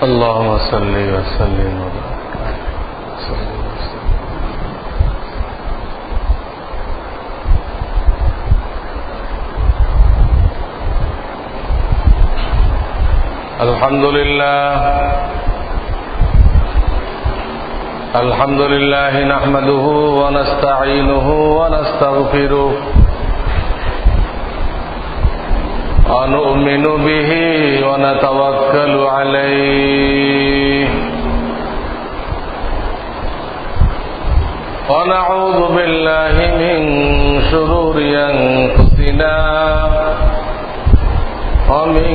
اللهم صل وسلم الحمد لله نحمده ونستعينه ونستغفره ونؤمن به ونتوكل عليه ونعوذ بالله من شرور أنفسنا ومن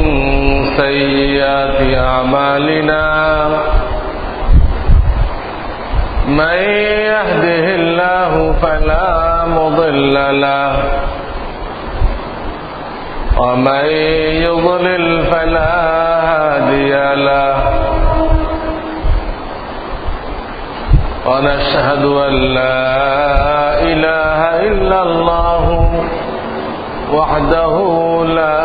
سيئات أعمالنا من يهده الله فلا مضل له ومن يضلل فلا هادي له ونشهد أن لا إله إلا الله وحده لا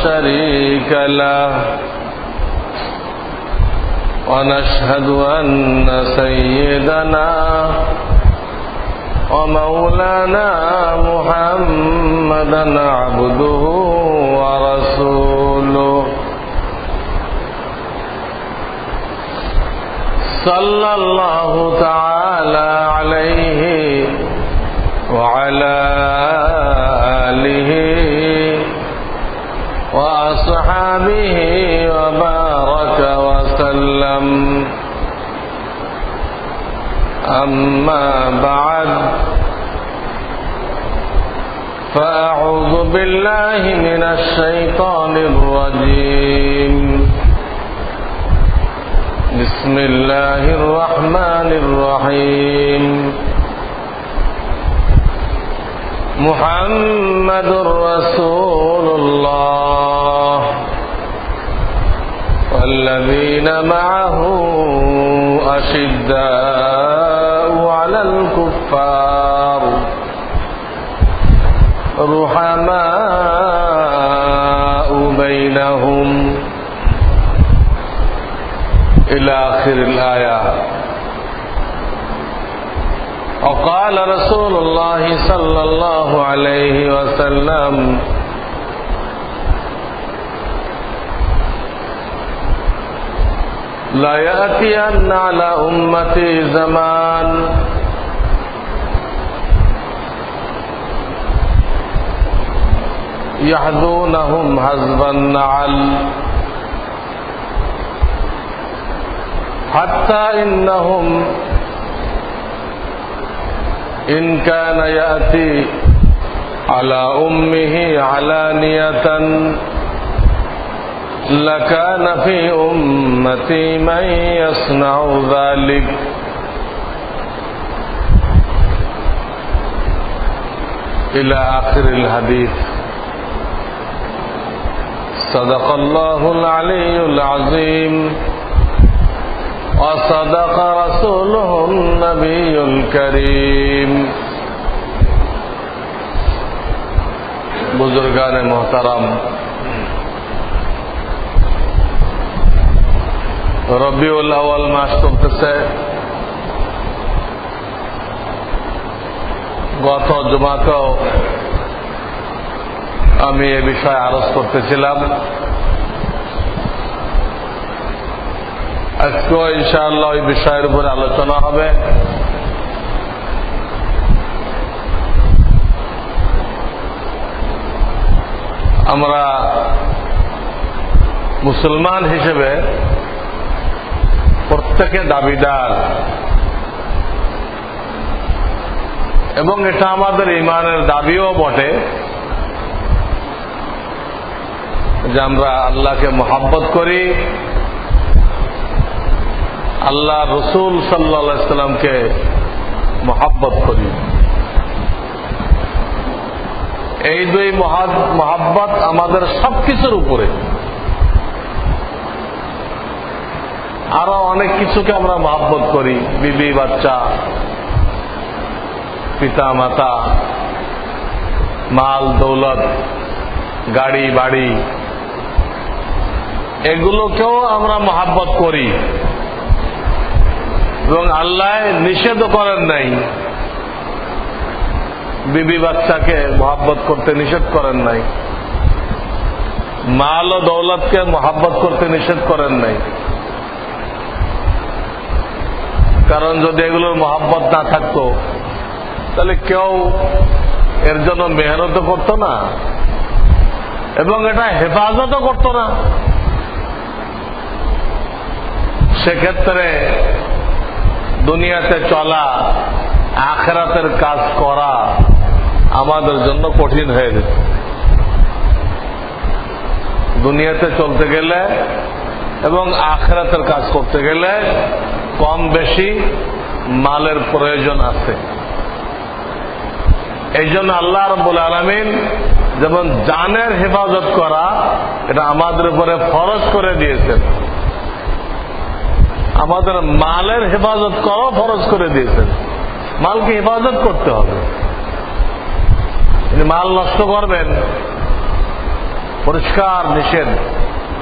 شريك له ونشهد أن سيدنا ومولانا محمدا عبده ورسوله صلى الله تعالى عليه وعلى آله وأصحابه وبارك وسلم أما بعد فأعوذ بالله من الشيطان الرجيم بسم الله الرحمن الرحيم محمد رسول الله والذين معه أشداء على الكفار رحماء بينهم إلى آخر الآية. وقال رسول الله صلى الله عليه وسلم لا يأتين على أمتي زمان يحذونهم حذو النعل حتى إنهم إن كان يأتي على أمه علانية لكان في أمتي من يصنع ذلك إلى آخر الحديث. صدق الله العلي العظيم وصدق رسوله النبي الكريم. बुजुर्गान मोहतरम, রবিউল আউয়াল মাস চলতেছে। গত জুমাতেও আমি এ বিষয়ে আলোচ করতেছিলাম। আজকেও ইনশাআল্লাহ ওই বিষয়ের উপরে আলোচনা হবে। আমরা মুসলমান হিসেবে প্রত্যেকে দাবিদার এবং এটা আমাদের ঈমানের দাবিও বটে যে আমরা আল্লাহকে মহব্বত করি, আল্লাহ রসুল সাল্লাল্লাহু আলাইহি ওয়াসাল্লামকে মহব্বত করি। এই দুই মহব্বত আমাদের সবকিছুর উপরে। আরো অনেক কিছুকে আমরা মহব্বত করি, বিবি বাচ্চা, পিতা মাতা, মাল দৌলত, গাড়ি বাড়ি, এগুলোকেও আমরা মহাব্বত করি এবং আল্লাহ নিষেধ করেন নাই। বিবি বাচ্চাকে মহাব্বত করতে নিষেধ করেন নাই, মাল ও দৌলতকে মহাব্বত করতে নিষেধ করেন নাই। কারণ যদি এগুলোর মহাব্বত না থাকতো তাহলে কেউ এর জন্য মেহনত করতো না এবং এটা হেফাজতও করতো না। সেক্ষেত্রে দুনিয়াতে চলা, আখিরাতের কাজ করা আমাদের জন্য কঠিন হয়ে যেত। দুনিয়াতে চলতে গেলে এবং আখিরাতের কাজ করতে গেলে কম বেশি মালের প্রয়োজন আছে। এই জন্য আল্লাহ রাব্বুল আলামিন যেমন জানের হেফাজত করা এটা আমাদের উপরে ফরজ করে দিয়েছেন, আমাদের মালের হেফাজত করাও ফরজ করে দিয়েছেন। মালকে হেফাজত করতে হবে। মাল নষ্ট করবেন পরিষ্কার নিষেধ।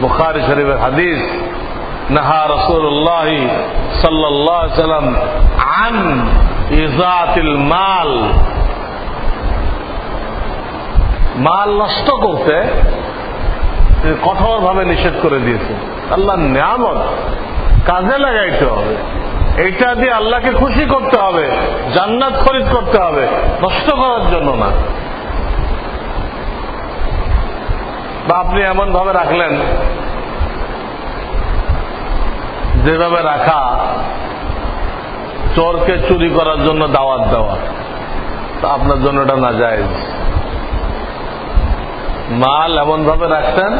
বুখারী শরীফের হাদিস, নাহা রাসূলুল্লাহ সাল্লাল্লাহু আলাইহি ওয়াসাল্লাম আন ইযাতিল মাল। মাল নষ্ট করতে কঠোরভাবে নিষেধ করে দিয়েছেন। আল্লাহর নিয়ামত কাজে লাগাইতে হবে, এইটা দিয়ে আল্লাহকে খুশি করতে হবে, জান্নাত খরিদ করতে হবে, নষ্ট করার জন্য না। বা আপনি এমন ভাবে রাখলেন যেভাবে রাখা চোরকে চুরি করার জন্য দাওয়াত দেওয়া, তা আপনার জন্য এটা নাজায়েজ। মাল এমন ভাবে রাখতেন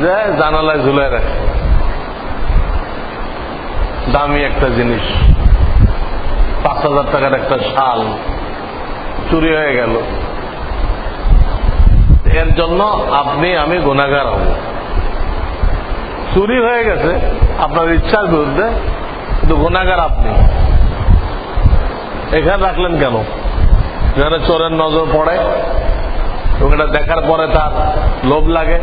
যে জানালায় ঝুলে রাখতেন, দামি একটা জিনিস, 5,000 টাকার একটা শাল চুরি হয়ে গেল, এর জন্য আপনি আমি গুনাহগার হব। চুরি হয়ে গেছে আপনার ইচ্ছার বিরুদ্ধে, কিন্তু গুনাহগার আপনি। এখানে রাখলেন কেন? যেখানে চোরের নজর পড়ে এবং এটা দেখার পরে তার লোভ লাগে,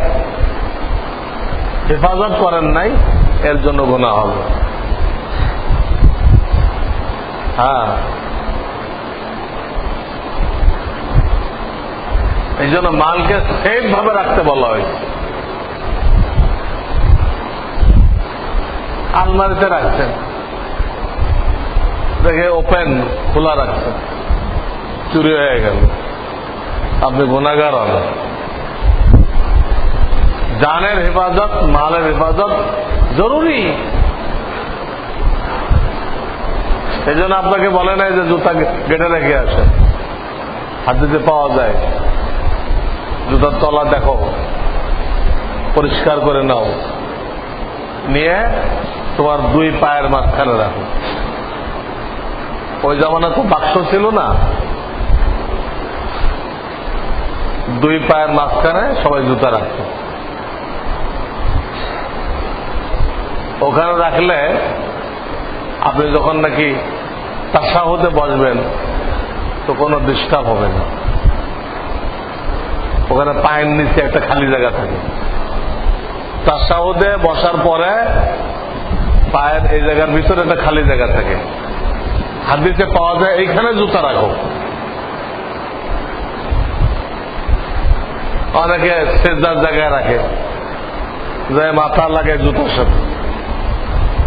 হেফাজত করেন নাই, এর জন্য গুনাহ হবে। হ্যাঁ, এই জন্য মালকে সেফ ভাবে রাখতে বলা হয়েছে। আলমারিতে রাখছেন, দেখে ওপেন খোলা রাখছেন, চুরি হয়ে গেল, আপনি গুনাহগার হন। জানের হেফাজত, মালের হেফাজত জরুরি। এই জন্য আপনাকে বলে নাই যে জুতা গেটে রেখে আসে, হাতিতে পাওয়া যায়, জুতার তলা দেখো, পরিষ্কার করে নাও, নিয়ে তোমার 2 পায়ের মাঝখানে রাখো। ওই জামানা তো বাক্স ছিল না, 2 পায়ের মাঝখানে সবাই জুতা রাখত। ওখানে রাখলে আপনি যখন নাকি তাশাহুদে বসবেন তো কোনো ডিস্টার্ব হবে না। ওখানে পায়ের নিচে একটা খালি জায়গা থাকে, তাশাহুদে বসার পরে পায়ের এই জায়গার ভিতরে একটা খালি জায়গা থাকে, হাদিসে পাওয়া যায় এইখানে জুতা রাখো। অনেকে সেজদার জায়গায় রাখে, যে মাথা লাগে জুতার সাথে,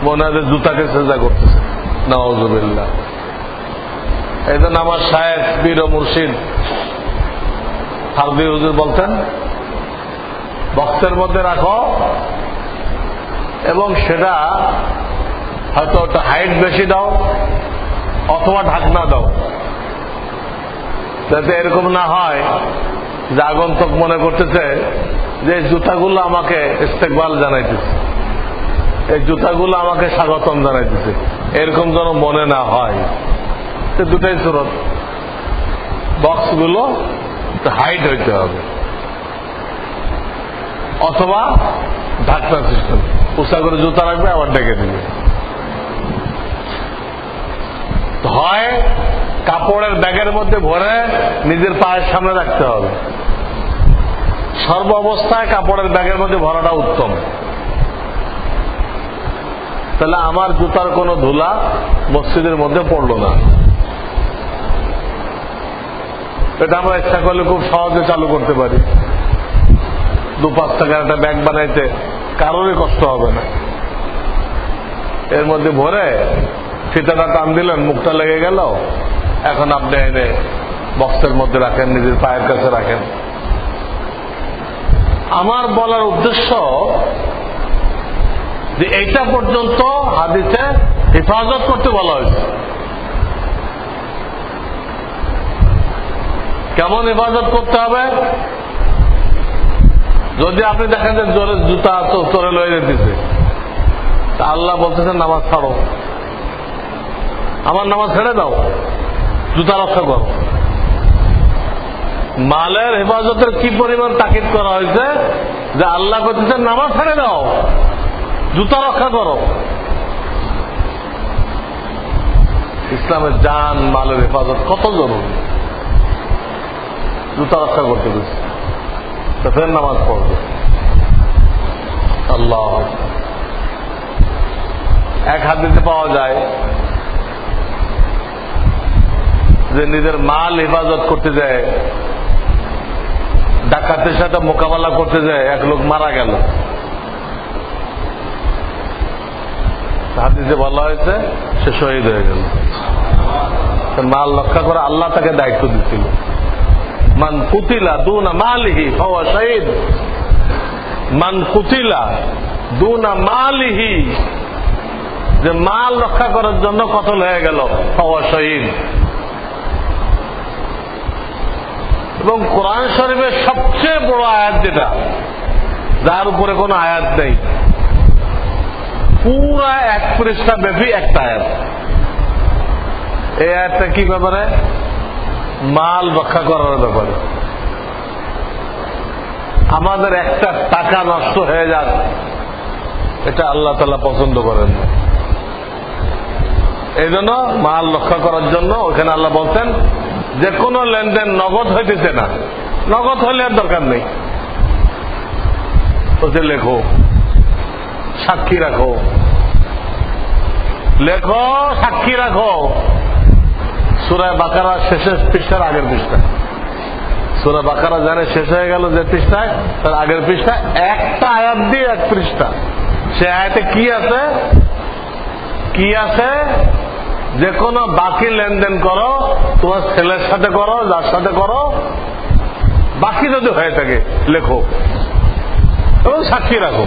মনে হয় জুতাকে সেজদা করতেছে। নাউযুবিল্লাহ। এই জন্য আমার শায়েখ পীর ও মুর্শিদ হারবি হুজুর বলতেন, বক্সের মধ্যে রাখো এবং সেটা হয়তো একটা হাইট বেশি দাও অথবা ঢাকনা দাও, যাতে এরকম না হয় যে আগন্তুক মনে করতেছে যে এই জুতাগুলো আমাকে ইস্তেকবাল জানাইতেছে, এই জুতাগুলো আমাকে স্বাগতম জানাইতেছে, এরকম যেন মনে না হয়। দুটাই সুরত, বক্সগুলো হাইট হইতে হবে অথবা ঢাকনা সিস্টেম, উঁচা করে জুতা রাখবে আবার ডেকে দিবে। হয় কাপড়ের ব্যাগের মধ্যে ভরে নিজের পায়ের সামনে রাখতে হবে, সর্ব অবস্থায় কাপড়ের ব্যাগের মধ্যে ভরাটা উত্তম। তাহলে আমার জুতার কোনো ধুলা মসজিদের মধ্যে পড়লো না। এটা আমরা ইচ্ছা করলে খুব সহজে চালু করতে পারি। 2-5 টাকার একটা ব্যাগ বানাইতে কারোরই কষ্ট হবে না। এর মধ্যে ভরে ফিতাটা টান দিলেন, মুখটা লেগে গেল, এখন আপনি এনে বক্সের মধ্যে রাখেন, নিজের পায়ের কাছে রাখেন। আমার বলার উদ্দেশ্য যে এইটা পর্যন্ত হাদিসে হেফাজত করতে বলা হয়েছে। কেমন হেফাজত করতে হবে? যদি আপনি দেখেন যে জোরে জুতা চোরে লয়ে যেতেছে, তা আল্লাহ বলতেছেন নামাজ ছাড়ো, আমার নামাজ ছেড়ে দাও, জুতা রক্ষা করো। মালের হেফাজতের কি পরিমাণ তাকিদ করা হয়েছে যে আল্লাহ বলতেছেন নামাজ ছেড়ে দাও, জুতা রক্ষা করো। ইসলামের জান মালের হেফাজত কত জরুরি, জুতা রক্ষা করতে দিচ্ছে, তো ফের নামাজ পড়বে। আল্লাহ এক হাদিসে পাওয়া যায় যে নিজের মাল হেফাজত করতে যায়, ডাকাতের সাথে মোকাবেলা করতে যায়, এক লোক মারা গেল। হাদিসে বলা হয়েছে সে শহীদ হয়ে গেল। মাল রক্ষা করে আল্লাহ তাকে দায়িত্ব দিচ্ছিল। মান কুতিলা দুনা মালিহি ফাহুয়া শহীদ, মান কুতিলা দুনা মালিহি, যে মাল রক্ষা করার জন্য কতল হয়ে গেল, ফাহুয়া শহীদ। এবং কোরআন শরীফের সবচেয়ে বড় আয়াত যেটা, যার উপরে কোনো আয়াত নেই, পুরা 1 পৃষ্ঠা ব্যাপী একটা আয়াত। এই আয়াতটা কি ব্যাপারে? মাল রক্ষা করার ব্যাপারে। আমাদের একটা টাকা নষ্ট হয়ে যাক, এটা আল্লাহ তাআলা পছন্দ করেন না। এই জন্য মাল রক্ষা করার জন্য ওখানে আল্লাহ বলছেন যে কোনো লেনদেন নগদ হইতেছে না, নগদ হলে আর দরকার নেই, ওতে লেখো, সাক্ষী রাখো, লেখো, সাক্ষী রাখো। সূরা বাকারা শেষের পৃষ্ঠার আগের পৃষ্ঠা, সূরা বাকারা জানে শেষ হয়ে গেল যে পৃষ্ঠায়, তার আগের পৃষ্ঠা একটা আয়াত দিয়ে 1 পৃষ্ঠা। সে আয়াতে কি আছে? কি আছে? যে কোনো বাকি লেনদেন করো, তোমার ছেলের সাথে করো, যার সাথে করো, বাকি যদি হয়ে থাকে লেখো এবং সাক্ষী রাখো।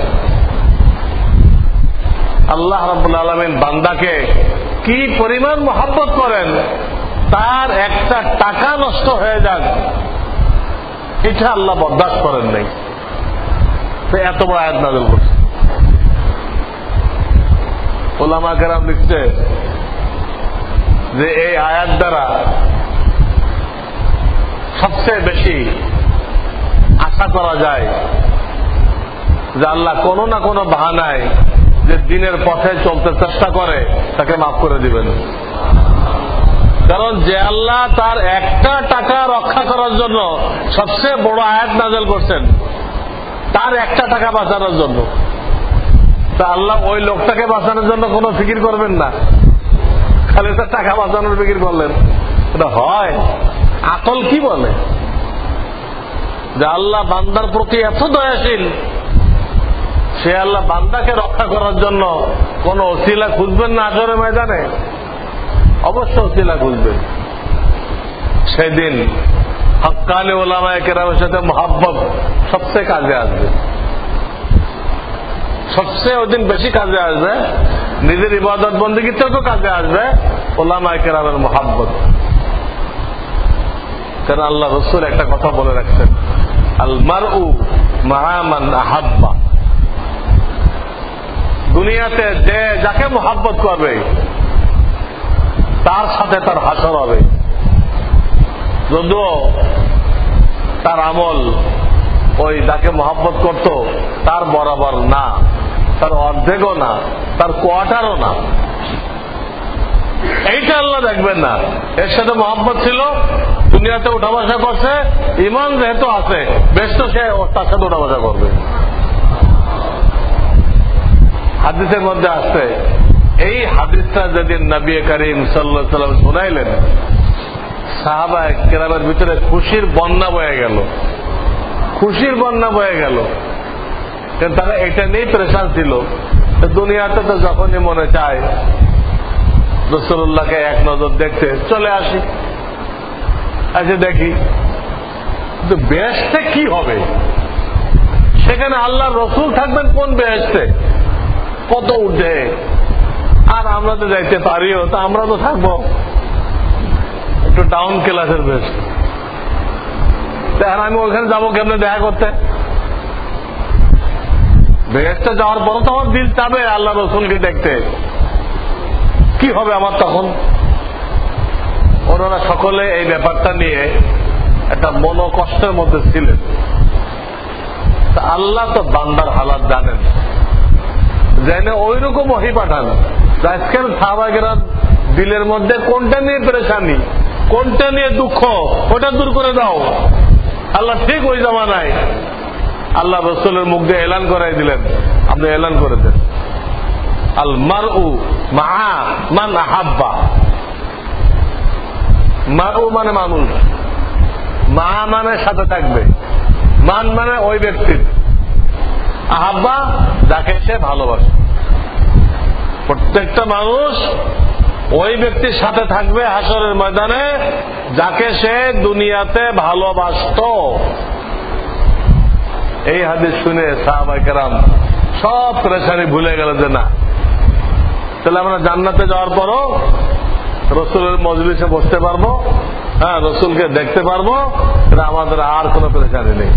আল্লাহ রাব্বুল আলামিন বান্দাকে কি পরিমাণ মহব্বত করেন, তার একটা টাকা নষ্ট হয়ে যাক এটা আল্লাহ বরদাস্ত করেন নাই, তো এত বড় আয়াত নাযিল করছে। উলামা কেরাম লিখছে যে এই আয়াত দ্বারা সবচেয়ে বেশি আশা করা যায় যে আল্লাহ কোনো না কোনো বাহানায় যে দিনের পথে চলতে চেষ্টা করে তাকে মাফ করে দিবেন। কারণ যে আল্লাহ তার একটা টাকা রক্ষা করার জন্য সবচেয়ে বড় আয়াত নাযিল করছেন, তার একটা টাকা বাঁচানোর জন্য, তা আল্লাহ ওই লোকটাকে বাঁচানোর জন্য কোনো ফিকির করবেন না, খালি তার টাকা বাঁচানোর ফিকির করলেন? এটা হয়? আকল কি বলে যে আল্লাহ বান্দার প্রতি এত দয়াশীল, সে আল্লাহ বান্দাকে রক্ষা করার জন্য কোন ওসিলা খুঁজবেন না আসরের ময়দানে? অবশ্য ওসিলা খুঁজবেন। সেদিন হক্কানি উলামায়ে কেরামের সাথে মহব্বত সবচেয়ে কাজে আসবে, সবচেয়ে ওই দিন বেশি কাজে আসবে, নিজের ইবাদত বন্দেগীতেও তো কাজে আসবে উলামায়ে কেরামের মহব্বত। কারণ আল্লাহ রাসূল একটা কথা বলে রাখছেন, আল মারউ মা'a মান আহাব্বা। দুনিয়াতে যে যাকে মহব্বত করবে তার সাথে তার হাসর হবে। যদিও তার আমল ওই যাকে মহব্বত করত তার বরাবর না, তার অর্ধেকও না, তার কোয়ার্টারও না, এইটা আল্লাহ দেখবেন না। এর সাথে মহব্বত ছিল, দুনিয়া দুনিয়াতে উঠা বসা করছে, ইমান যেহেতু আছে, বেশ তো সে তার সাথে উঠা বসা করবে। হাদিসের মধ্যে আসছে, এই হাদিসটা যেদিন নবী করিম সাল্লাল্লাহু আলাইহি ওয়াসাল্লাম শুনাইলেন, সাহাবা কেরামের ভিতরে খুশির বন্যা বয়ে গেল, খুশির বন্যা বয়ে গেল। কিন্তু তারা এটা নিয়ে পরেশান ছিল, দুনিয়াতে তো যখনই মনে চায় রাসূলুল্লাহকে এক নজর দেখতে চলে আসি, আচ্ছা দেখি কিন্তু বেহেশতে কি হবে, সেখানে আল্লাহর রসুল থাকবেন কোন বেহেশতে, কত উঠে, আর আমরা তো যাইতে পারিও, তা আমরা তো থাকবো একটু ডাউন ক্লাসের বেশ। এখন আমি ওখানে যাবো কেমনে দেখা করতে? বেহেশতে যাওয়ার পর তো আমার দিল চাবে আল্লাহ রসুলকে দেখতে, কি হবে আমার তখন? ওনারা সকলে এই ব্যাপারটা নিয়ে একটা মনোকষ্টের মধ্যে ছিলেন। আল্লাহ তো বান্দার হালাত জানেন, জেনে ওই রকম ওহী পাঠান, আজকের সাহাবায়েরা দিলের মধ্যে কোনটা নিয়ে পেরেশানি, কোনটা নিয়ে দুঃখ, ওটা দূর করে দাও। আল্লাহ ঠিক ওই জামানায় আল্লাহ রসুলের মুখ দিয়ে এলান করাই দিলেন, আপনি এলান করে দেন, আল মারউ মা মান আহাব্বা। মারউ মানে মানুষ, মা মানে সাথে থাকবে, মান মানে ওই ব্যক্তির, আহাব্বা যাকে সে ভালোবাসে। প্রত্যেকটা মানুষ ওই ব্যক্তির সাথে থাকবে হাসরের ময়দানে যাকে সে দুনিয়াতে ভালোবাসত। এই হাদিস শুনে সাহাবায়ে কেরাম সব পেরেশানি ভুলে গেল যে না, তাহলে আমরা জান্নাতে যাওয়ার পরও রসুলের মজলিসে বসতে পারবো, হ্যাঁ রসুলকে দেখতে পারবো, আমাদের আর কোনো পেরেশানি নেই।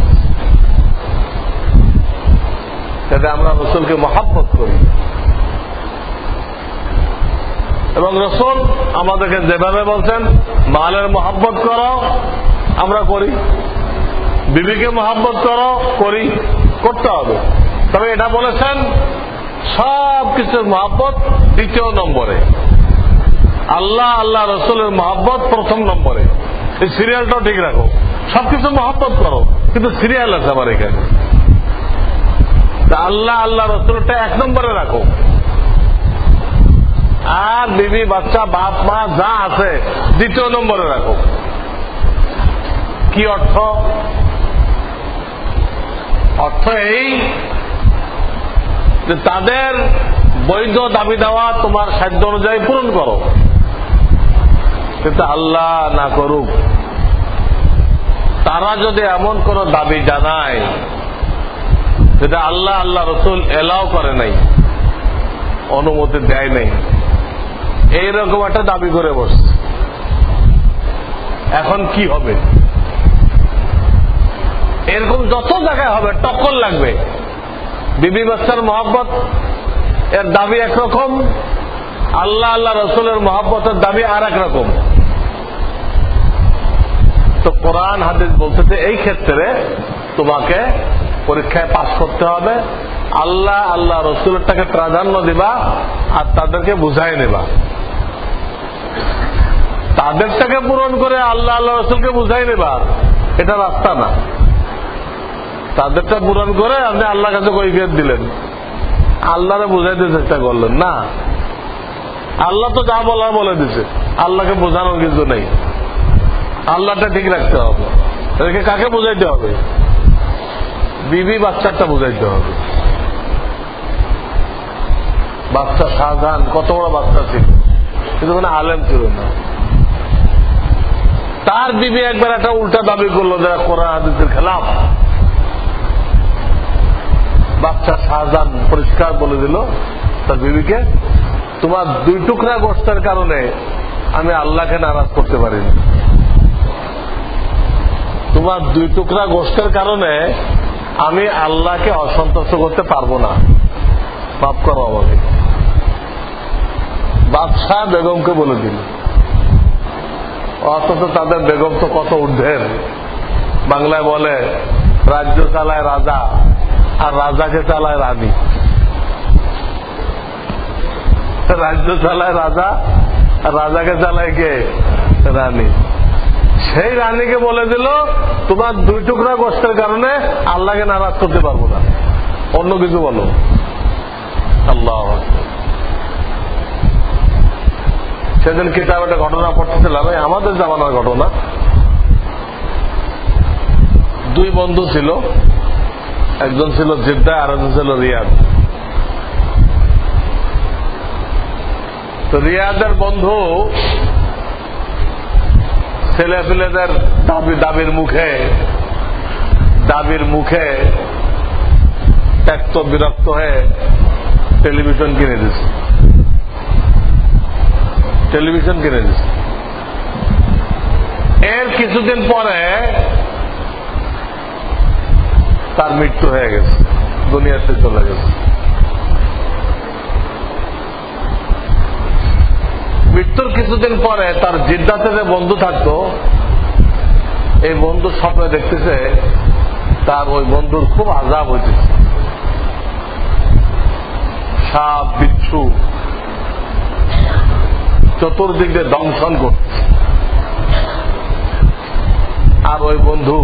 যাতে আমরা রসুলকে মহব্বত করি এবং রসুল আমাদেরকে যেভাবে বলছেন মালের মহব্বত করো, আমরা করি, বিবিকে মহব্বত করো, করি, করতে হবে। তবে এটা বলেছেন সব কিছুর মহব্বত দ্বিতীয় নম্বরে, আল্লাহ আল্লাহ রসুলের মহব্বত প্রথম নম্বরে। এই সিরিয়ালটাও ঠিক রাখো, সবকিছু মহব্বত করো, কিন্তু সিরিয়াল আছে আমার এখানে, আল্লাহ আল্লাহ রসুলটা এক নম্বরে রাখো, আর বিবি বাচ্চা বাপ মা যা আছে দ্বিতীয় নম্বরে রাখো। কি অর্থ? অর্থ এই যে তাদের বৈধ দাবি দেওয়া তোমার সাধ্য অনুযায়ী পূরণ করো, কিন্তু আল্লাহ না করুক তারা যদি এমন কোন দাবি জানায় যেটা আল্লাহ আল্লাহ রসুল এলাও করে নাই, অনুমতি দেয় নাই, এইরকম একটা দাবি করে বসছে, এখন কি হবে? এরকম যত জায়গায় হবে টক্কর লাগবে। বিবি বাচ্চার মহব্বত এর দাবি একরকম, আল্লাহ আল্লাহ রসুলের মহব্বতের দাবি আর এক রকম। তো কোরআন হাদিস বলতেছে এই ক্ষেত্রে তোমাকে পরীক্ষায় পাস করতে হবে, আল্লাহ আল্লাহ রসুলেরটাকে প্রাধান্য দিবা আর তাদেরকে বুঝাই নেবা। তাদেরটাকে পূরণ করে আল্লাহ আল্লাহ রসুলকে বুঝাই নেবা, এটা রাস্তা না। তাদেরটা পূরণ করে আপনি আল্লাহর কাছে কৈফিয়ত দিলেন, আল্লাহরে বুঝাইতে চেষ্টা করলেন না। আল্লাহ তো যা বলার বলে দিছে, আল্লাহকে বোঝানোর কিছু নেই। আল্লাহটা ঠিক রাখতে হবে, এদেরকে কাকে বুঝাইতে হবে? বিবি বাচ্চাটা বুঝাইতে হবে। বাচ্চা শাহজাহান কত বড় বাচ্চা ছিল, কিন্তু কোনো আলেম ছিল না। তার বিবি একবার একটা উল্টা দাবি করলো যারা কোরআন হাদিসের খেলাফ। বাচ্চা শাহজাহান পরিষ্কার বলে দিল তার বিবিকে, তোমার 2 টুকরা গোশতের কারণে আমি আল্লাহকে নারাজ করতে পারিনি, তোমার 2 টুকরা গোশতের কারণে আমি আল্লাহকে অসন্তুষ্ট করতে পারবো না, মাফ করো আমাকে। বাদশাহ বেগমকে বলে দিল, অথচ তাদের বেগম তো কত ঊর্ধ্বের। বাংলায় বলে রাজ্য চালায় রাজা আর রাজাকে চালায় রানী। রাজ্য চালায় রাজা আর রাজাকে চালায় কে? রানী। সেই রানীকে বলে দিল তোমার 2 টুকরা গোশতের কারণে আল্লাহকে নারাজ করতে পারবো না, অন্য কিছু বলো। আল্লাহ, সেদিন কিতাব একটা ঘটনা পড়তেছিলাম, আমাদের জামানার ঘটনা। 2 বন্ধু ছিল, একজন ছিল জিদ্দা আর একজন ছিল রিয়াদ। তো রিয়াদের বন্ধু ছেলে পেলেদের দাবির মুখে ত্যক্ত বিরক্ত হয়ে টেলিভিশন কিনে দিচ্ছে। এর কিছুদিন পরে তার মৃত্যু হয়ে গেছে, দুনিয়াতে চলে গেছে। মৃত্যুর কিছুদিন পরে তার জিদ্দাতে যে বন্ধু থাকতো, এই বন্ধু স্বপ্নে দেখতেছে তার ওই বন্ধুর খুব আযাব হইতেছে, সাপ বিচ্ছু চতুর্দিক দিয়ে দংশন করতেছে। আর ওই বন্ধু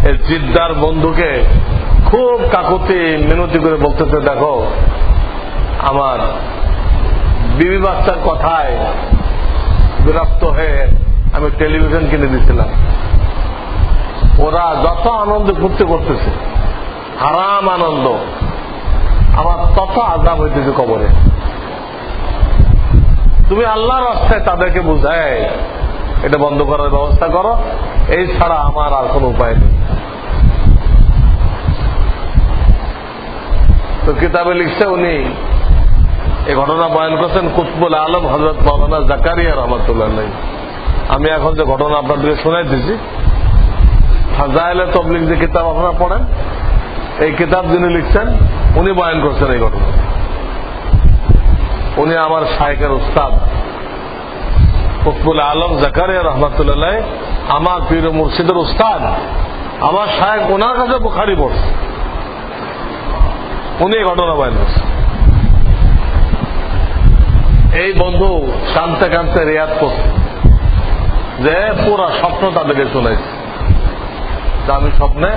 এই জিদ্দার বন্ধুকে খুব কাকুতি মিনতি করে বলতেছে, দেখো আমার বিবি বাচ্চার কথায় বিরক্ত হয়ে আমি টেলিভিশন কিনে দিয়েছিলাম, ওরা যত আনন্দ ফুর্তি করতেছে, হারাম আনন্দ, আমার তত আযাব হইতেছে কবরে। তুমি আল্লাহর রাস্তায় তাদেরকে বুঝায় এটা বন্ধ করার ব্যবস্থা করো, এই ছাড়া আমার আর কোন উপায় নেই। তো কিতাবে লিখছে, উনি এই ঘটনা বয়ান করছেন কুতবুল আলম হযরত মাওলানা জাকারিয়া রহমাতুল্লাহ আলাইহি। আমি এখন যে ঘটনা আপনাদেরকে শোনাইতেছি, ফাজাইলে তাবলীগ যে কিতাব আপনারা পড়েন, এই কিতাব যিনি লিখছেন উনি বয়ান করছেন এই ঘটনা। উনি আমার শায়েখের উস্তাদ কুতবুল আলম জাকারিয়া রহমাতুল্লাহ আলাইহি, আমার পীর ও মুর্শিদের উস্তাদ, আমার শায়েখ, ওনার কাছে বুখারী পড়ছে, উনি এই ঘটনা বয়ান করছেন। এই বন্ধু কানতে কানতে রিয়াদ করছে যে পুরা স্বপ্ন তাদেরকে শোনাইছে, আমি স্বপ্নে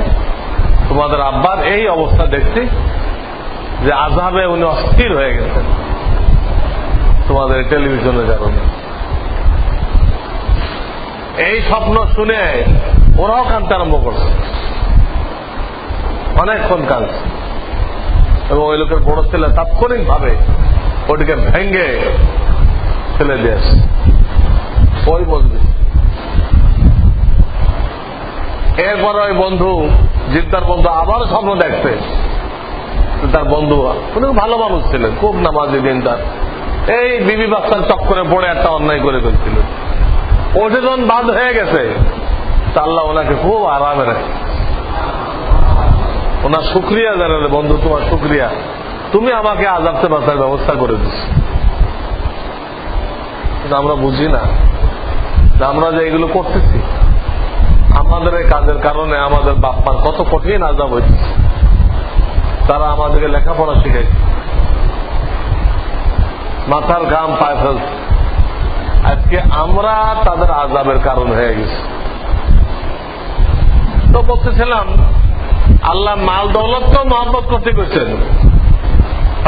তোমাদের আব্বার এই অবস্থা দেখছি যে আযাবে উনি অস্থির হয়ে গেছেন তোমাদের টেলিভিশনের কারণে। এই স্বপ্ন শুনে ওরাও কানতে আরম্ভ করছে, অনেকক্ষণ কাঁদছে, এবং ওই লোকের বড় ছেলে তাৎক্ষণিক ভাবে ওটিকে ভেঙ্গে ফেলে দিয়েছে ওই বন্ধু। এরপরে ওই বন্ধু, জিদ্দার বন্ধু আবার স্বপ্ন দেখছে, তার বন্ধু উনি ভালো মানুষ ছিলেন, খুব নামাজি দিনদার, এই বিবি বাচ্চার চক্করে পড়ে একটা অন্যায় করে ফেলছিল, ওটা যখন বাদ হয়ে গেছে তা আল্লাহ ওনাকে খুব আরামে রাখে। ওনার শুকরিয়া জানালে, বন্ধু তোমার শুকরিয়া, তুমি আমাকে আযাবতে বাঁচার ব্যবস্থা করে দিচ্ছ। আমরা বুঝি না আমরা যে এগুলো করতেছি, আমাদের এই কাজের কারণে আমাদের বাপ মার কত কঠিন আযাব হয়েছে। তারা আমাদেরকে লেখাপড়া শিখাইছে, মাথার ঘাম পায়ে ফেলছে, আজকে আমরা তাদের আযাবের কারণ হয়ে গেছি। তো বলতেছিলাম, আল্লাহ মাল দৌলতকেও মহব্বত করতে করেছেন,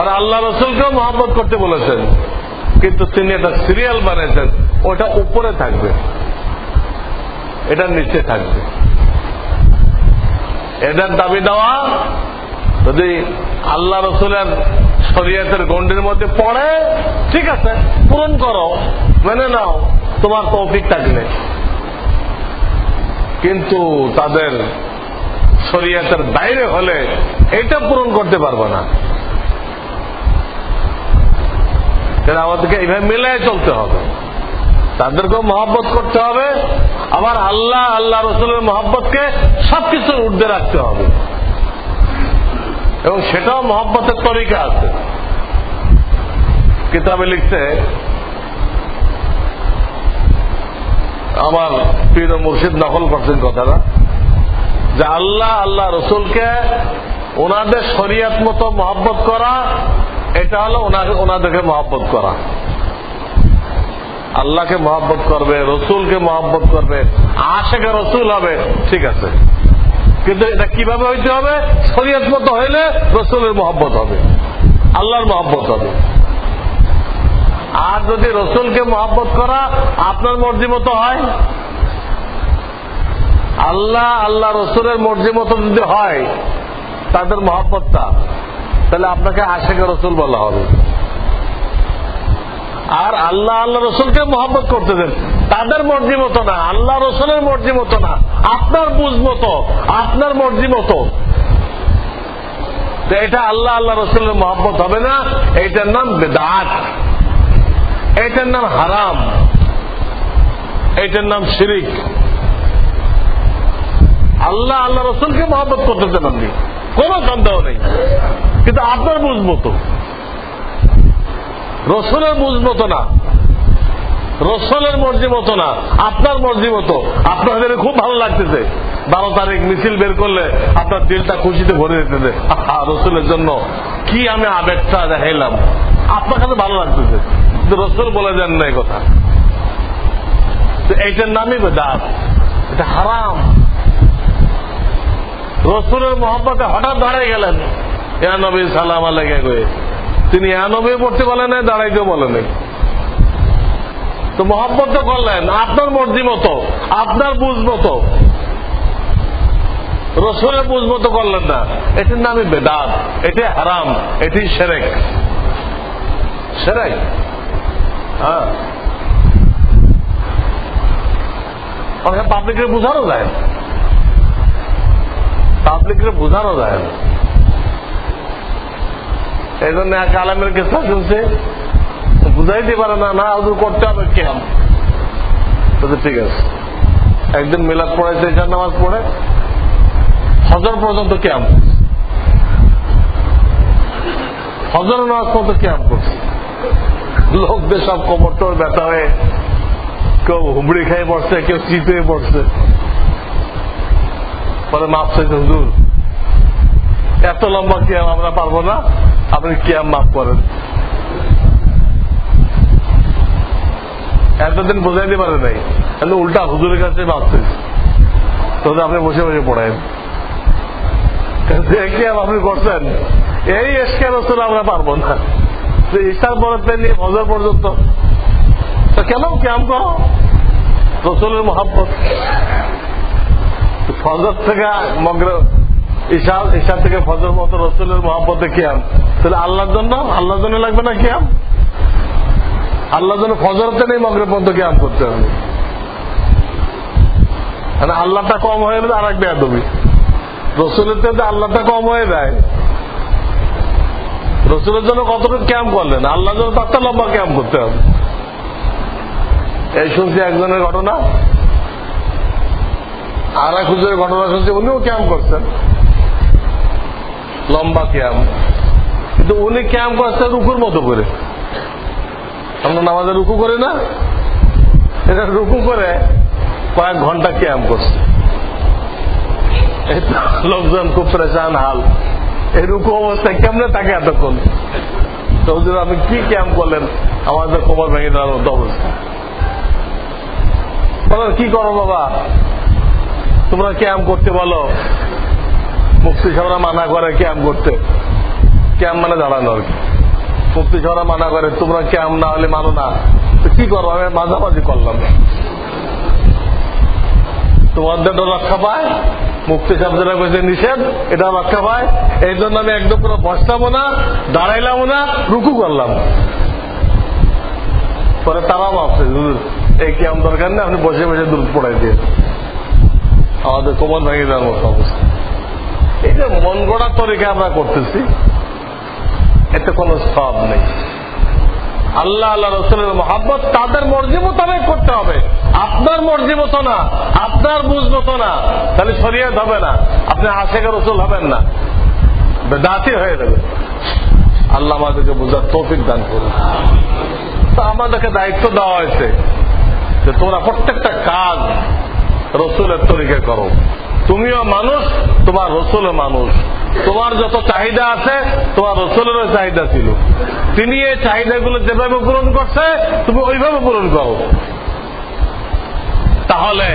আর আল্লাহ রসুলকেও মহব্বত করতে বলেছেন, কিন্তু তিনি একটা সিরিয়াল বানিয়েছেন, ওটা উপরে থাকবে, এটা নিচে থাকবে। এটার দাবি দেওয়া যদি আল্লাহ রসুলের শরীয়তের গণ্ডির মধ্যে পড়ে, ঠিক আছে, পূরণ করো, মেনে নাও তোমার তৌফিক থাকলে, কিন্তু তাদের শরীয়তের বাইরে হলে এটা পূরণ করতে পারবে না। আমাদেরকে এইভাবে মিলাই চলতে হবে, তাদেরকেও মহব্বত করতে হবে, আবার আল্লাহ আল্লাহ রসুলের মহব্বতকে সবকিছুর ঊর্ধ্বে রাখতে হবে, এবং সেটাও মহব্বতের তরিকা আছে। কিতাবে লিখছে, আমার পীর ও মুর্শিদ নকল করছেন কথাটা, যে আল্লাহ আল্লাহ রসুলকে ওনাদের শরীয়ত মতো মহব্বত করা, এটা হলো ওনাদেরকে মহব্বত করা। আল্লাহকে মহব্বত করবে, রসুলকে মহব্বত করবে, আশিকে রসুল হবে, ঠিক আছে, কিন্তু এটা কিভাবে হইতে হবে? শরীয়ত মতো হইলে রসুলের মহব্বত হবে, আল্লাহর মহব্বত হবে। আর যদি রসুলকে মহব্বত করা আপনার মর্জি মতো হয়, আল্লাহ রসুলের মর্জি মতো যদি হয় তাদের মহব্বতটা, তাহলে আপনাকে আশিকে রসুল বলা হবে। আর আল্লাহ রসুলকে মহব্বত করতে দেন, তাদের মর্জি মতো না, আল্লাহ রসুলের মর্জি মতো না, আপনার বুঝ মতো, আপনার মর্জি মতো। এটা আল্লাহ রসুলের মহব্বত হবে না, এইটার নাম বেদাত, এইটার নাম হারাম, এইটার নাম শিরিক। আল্লাহ রসুলকে মহব্বত করতে দেন আপনি, কোন সন্দেহ নেই, কিন্তু আপনার বুঝ মতো, রসুলের বুঝ মতো না, রসুলের মর্জি মতো না, আপনার মর্জি মতো। আপনাদের খুব ভালো লাগতেছে 12 তারিখ মিছিল বের করলে আপনার দিলটা খুশিতে ভরে যেতেছে, রসুলের জন্য কি আমি আবেগটা দেখাইলাম, আপনার কাছে ভালো লাগতেছে, কিন্তু রসুল বলে দেন না এই কথা। এইটার নামই বেদাত, এটা হারাম। রসুলের মহব্বতে হঠাৎ দাঁড়াই গেলেন, ইয়া নবী সালাম আলাইকা কয়ে, তিনি ইয়া নবী পড়তে বলেন নাই, দাঁড়াইতেও বলেন নাই, তো মহব্বত তো করলেন আপনার মর্জি মতো, আপনার বুঝ মতো, রসুলের বুঝ মতো করলেন না। এটির নামই বেদাত, এটি হারাম, এটি শিরক। শিরক, হ্যাঁ, পাবলিকের বুঝানো যায়, পাবলিকের বুঝানো যায় না। এই জন্য এক আলেমের কেসা শুনছে, বুঝাইতে পারে না, না ওদের করতে হবে কেমন, ঠিক আছে। একদিন মিলাদ পড়াইছে, ঈশার নামাজ পড়ে ফজর পর্যন্ত ক্যাম্প, ফজর নামাজ পর্যন্ত ক্যাম্প করছে। লোকদের সব কোমর টোর ব্যথা হয়ে কেউ হুমড়ি খেয়ে পড়ছে, কেউ চিত হয়ে পড়ছে। পরে মাপ চাইছে, হুজুর এত লম্বা ক্যাম্প আমরা পারবো না, আপনি ক্যাম্প মাফ করেন। এতদিন বোঝাইতে পারে নাই, উল্টা হুজুরের কাছে ভাবছে, তাহলে আপনি বসে বসে পড়েন, আপনি করছেন এই এসকে রসুল আমরা পারবো না, ঈশার পরে নিয়ে ফজর পর্যন্ত, তো কেন ক্যাম্প করো? রসুলের মহব্বত, ফজর থেকে মগরিব, ঈশা থেকে ফজর মতো রসুলের মহব্বতে ক্যাম্প, তাহলে আল্লাহর জন্য লাগবে না ক্যাম্প? আল্লাহর জন্য ফজরতে নেই, মগরিব পর্যন্ত ক্যাম্প করতে হবে। মানে আল্লাহটা কম হয়ে গেলে আর এক বেয়াদবি, রসুলের থেকে আল্লাহটা কম হয়ে যায়। রসুলের জন্য কতটুকু ক্যাম্প করলেন, আল্লাহর জন্য তার লম্বা ক্যাম্প করতে হবে। এই শুনছি একজনের ঘটনা, আর এক হুজুরের ঘটনা শুনছি, উনিও ক্যাম্প করছেন, লম্বা ক্যাম্প, কিন্তু উনি ক্যাম্প করছেন রুকুর মতো করে। আমরা নামাজে রুকু করি না, এটা রুকু করে কয়েক ঘন্টা ক্যাম্প করছে। লোকজন খুব পরেশান হাল, এই রুকু অবস্থায় কেমনে থাকে এতক্ষণ? তো হুজুর আপনি কি ক্যাম্প করলেন? আমাদের কোমর ভেঙে দেওয়ার মতো অবস্থা। কি করো বাবা, তোমরা ক্যাম্প করতে বলো, মুফতি সাহেবরা মানা করে ক্যাম্প করতে, ক্যাম্প মানে দাঁড়ানো আর কি। মুফতি সাহেবরা মানা করে, তোমরা ক্যাম্প না হলে মানো না, তো কি করো? আমি মাঝামাঝি করলাম, তোমাদের রক্ষা পায়, মুফতি সাহেব যেটা করেছে নিষেধ, এটা রক্ষা পায়, এই জন্য আমি একদম পুরো বসলামও না, দাঁড়াইলামও না, রুকু করলাম। পরে তারাও ভাবছে এই ক্যাম্প দরকার নেই, আপনি বসে বসে দূর পড়াই দিয়ে আমাদের কোমর ভেঙে দেওয়ার মতো অবস্থা। এই যে মন গড়া তরিকা আমরা করতেছি, এতে কোনো সব নেই। আল্লাহ রসুলের মহব্বত তাদের মর্জি মোতাবেক করতে হবে, আপনার মর্জি মতো না, আপনার বুঝ মতো না, তাহলে শরীয়ত হবে না, আপনি আশিকে রসুল হবেন না, বেদাতি হয়ে যাবে। আল্লাহ আমাদেরকে বুঝার তৌফিক দান করুন। তো আমাদেরকে দায়িত্ব দেওয়া হয়েছে যে তোমরা প্রত্যেকটা কাজ রসুলের তরিকে করো। তুমিও মানুষ, তোমার রসুলও মানুষ, তোমার যত চাহিদা আছে তোমার রাসূলেরও চাহিদা ছিল, তিনি এই চাহিদাগুলো যেভাবে পূরণ করছে তুমি ওইভাবে পূরণ করো, তাহলে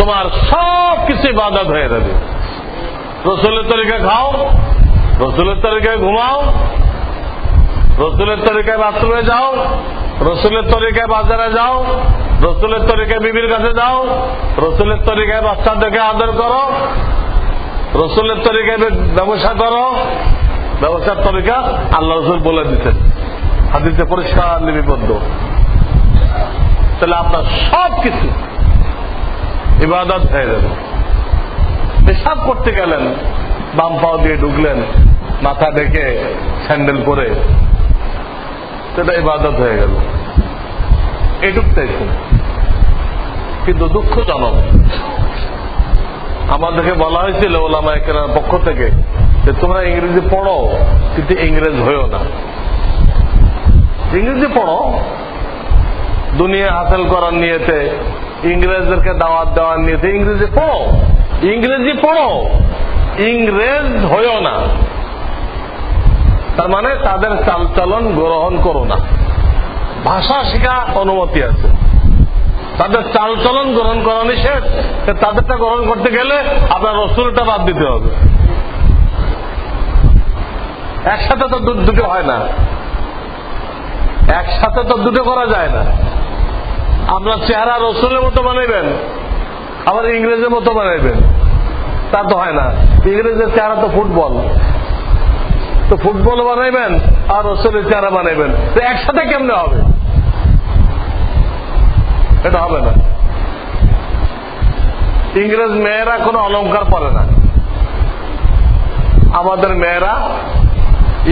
তোমার সব কিছু ইবাদত হয়ে যাবে। রাসূলের তরিকায় খাও, রাসূলের তরিকায় ঘুমাও, রাসূলের তরিকায় বাথরুমে যাও, রাসূলের তরিকায় বাজারে যাও, রাসূলের তরিকায় বিবির কাছে যাও, রাসূলের তরিকায় বাচ্চাদেরকে আদর করো, রাসূলের তরিকায় ব্যবসা করো। ব্যবসার তরিকা আল্লাহ রাসূল বলে দিতেন, হাদিসে পরিষ্কার লিপিবদ্ধ। তাহলে আপনার সব কিছু ইবাদত হয়ে যাবে। পেশাব করতে গেলেন, বাম পাও দিয়ে ঢুকলেন, মাথা ঢেকে স্যান্ডেল পরে, সেটা ইবাদত হয়ে গেল। এটুক চাইছেন। কিন্তু দুঃখজনক, আমাদেরকে বলা হয়েছিল ওলামায়ে কেরামের পক্ষ থেকে যে তোমরা ইংরেজি পড়ো কিন্তু ইংরেজ হয়েও না। ইংরেজি পড়ো, দুনিয়া হাসিল করার নিয়েতে, ইংরেজদেরকে দাওয়াত দেওয়ার নিয়েতে ইংরেজি পড়ো, ইংরেজি পড়ো, ইংরেজ হয়েও না। তার মানে তাদের চালচলন গ্রহণ করো না। ভাষা শেখা অনুমতি আছে, তাদের চালচলন গ্রহণ করা নিষেধ। তাদেরটা গ্রহণ করতে গেলে আপনার রাসূলটা বাদ দিতে হবে। একসাথে তো দুটো হয় না, একসাথে তো দুটো করা যায় না। আপনার চেহারা রাসূলের মতো বানাইবেন, আবার ইংরেজের মতো বানাইবেন, তা তো হয় না। ইংরেজের চেহারা তো ফুটবল, তো ফুটবল বানাইবেন আর রাসূলের চেহারা বানাইবেন, তো একসাথে কেমনে হবে? এটা হবে না। ইংরেজ মেয়েরা কোনো অলংকার পরে না, আমাদের মেয়েরা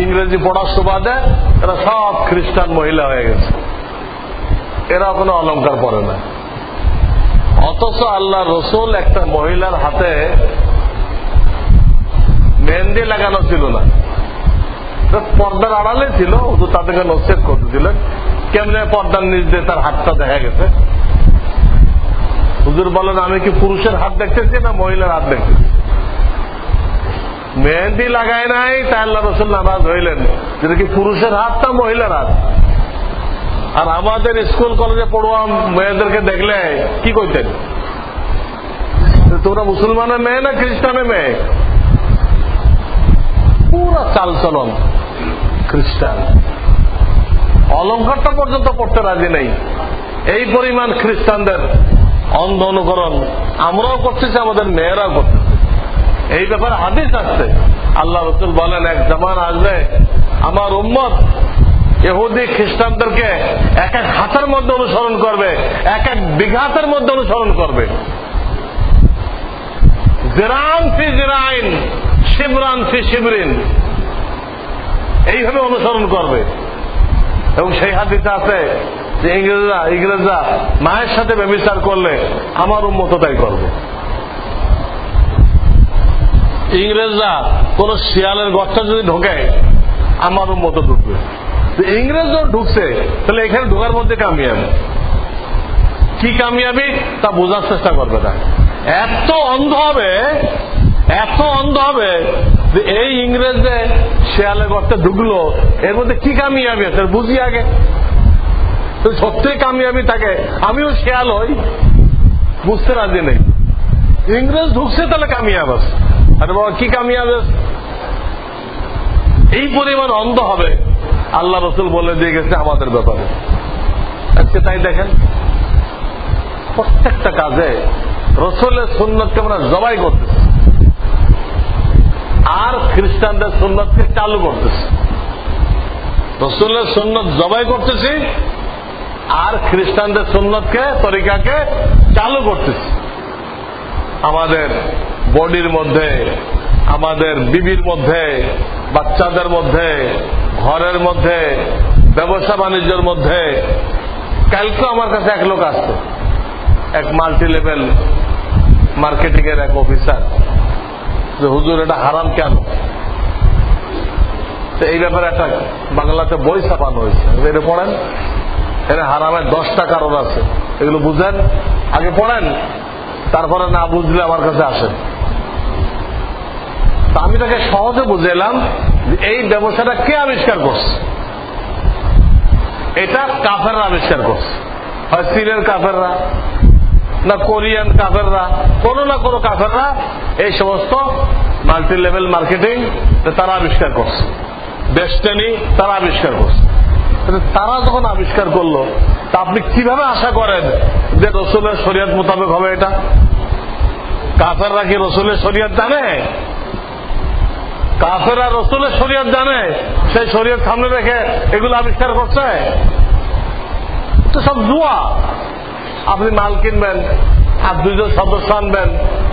ইংরেজি পড়ার সুবাদে এরা সব খ্রিস্টান মহিলা হয়ে গেছে, এরা কোনো অলংকার পরে না। অথচ আল্লাহ রাসূল একটা মহিলার হাতে মেহেন্দি লাগানো ছিল না, পর্দার আড়ালে ছিল, তো তাদেরকে নসিহত করতেছিলেন কেমনে পর্দার নিচ দিয়ে তার হাতটা দেখা গেছে। হুজুর বলেন আমি কি পুরুষের হাত দেখতেছি না মহিলার হাত দেখতেছি? মেহেন্দি লাগায় নাই, তাই আল্লাহ রাসূল নারাজ হইলেন, যেটা কি পুরুষের হাত না মহিলার হাত? আর আমাদের স্কুল কলেজে পড়ুয়া মেয়েদেরকে দেখলে কি কইতেন? তোমরা মুসলমানের মেয়ে না খ্রিস্টানের মেয়ে? পুরো চালচলন খ্রিস্টান, অলংকারটা পর্যন্ত পড়তে রাজি নেই। এই পরিমাণ খ্রিস্টানদের অন্ধ অনুকরণ আমরাও করতেছি, আমাদের মেয়েরাও করতেছে। এই ব্যাপারে হাদিস আসছে, আল্লাহ রাসূল বলেন এক জামান আসবে আমার উম্মত ইহুদি খ্রিস্টানদেরকে এক এক হাতের মধ্যে অনুসরণ করবে, এক এক বিঘাতের মধ্যে অনুসরণ করবে। জিরান ফি জিরাইন, শিবরান ফি শিবরিন, এইভাবে অনুসরণ করবে। এবং সেই হাদিসে আছে যে ইংরেজরা মায়ের সাথে ব্যভিচার করলে আমার উম্মত তাই করবে। ইংরেজরা কোন শিয়ালের গর্তে যদি ঢোকে আমার উম্মত ঢুকবে। ইংরেজরা ঢুকছে, তাহলে এখানে ঢোকার মধ্যে কামিয়াবি কি কামিয়াবি তা বোঝার চেষ্টা করবে না। এত অন্ধ হবে, এত অন্ধ হবে যে এই ইংরেজে শিয়ালের গর্তে ঢুকলো, এর মধ্যে কি কামিয়াবি আছে বুঝি আগে। সত্যি কামিয়াবি থাকে, আমিও শিয়াল হই, বুঝতে রাজি নেই। ইংরেজ ঢুকছে তাহলে কামিয়াব আছে, আরে বাবা কি কামিয়াব আছে? এই পরিমাণ অন্ধ হবে আল্লাহ রাসূল বলে দিয়ে গেছে আমাদের ব্যাপারে। আজকে তাই দেখেন প্রত্যেকটা কাজে রাসূলের সুন্নতকে আমরা জবাই করতেছি, আর খ্রিস্টানদের সুন্নতকে চালু করতেছি। রাসূলের সুন্নত জবাই করতেছি, আর খ্রিস্টানদের সুন্নতকে তরিকাকে চালু করতেছি। আমাদের বডির মধ্যে, আমাদের বিবির মধ্যে, বাচ্চাদের মধ্যে, ঘরের মধ্যে, ব্যবসা বাণিজ্যের মধ্যে। কালকে আমার কাছে এক লোক আসছে, এক মাল্টি লেভেল মার্কেটিং এর এক অফিসার, যে হুজুর এটা হারাম কেন? তো এই ব্যাপারে একটা বাংলাতে বই ছাপানো হয়েছে, এটা পড়েন। এখানে হারামের 10টা কারণ আছে, এগুলো বুঝেন, আগে পড়েন, তারপরে না বুঝলে আমার কাছে আসেন। আমি তাকে সহজে বুঝাইলাম যে এই ব্যবসাটা কে আবিষ্কার করছে। এটা কাফেররা আবিষ্কার করছে, হয় চীনের কাফেররা না কোরিয়ান কাফেররা, কোন না কোন কাফেররা এই সমস্ত মাল্টি লেভেল মার্কেটিং তারা আবিষ্কার করছে, ডেস্টিনি তারা আবিষ্কার করছে। তারা যখন আবিষ্কার করলো, তা আপনি কিভাবে আশা করেন যে রসুলের শরিয়ত মোতাবেক হবে এটা? কাফেররা কি রসুলের শরিয়ত জানে? কাফেররা রসুলের শরিয়ত জানে, সেই শরিয়ত সামনে রেখে এগুলো আবিষ্কার করছে? তো সব জুয়া। আপনি মাল কিনবেন আর 2 জন সদস্য আনবেন,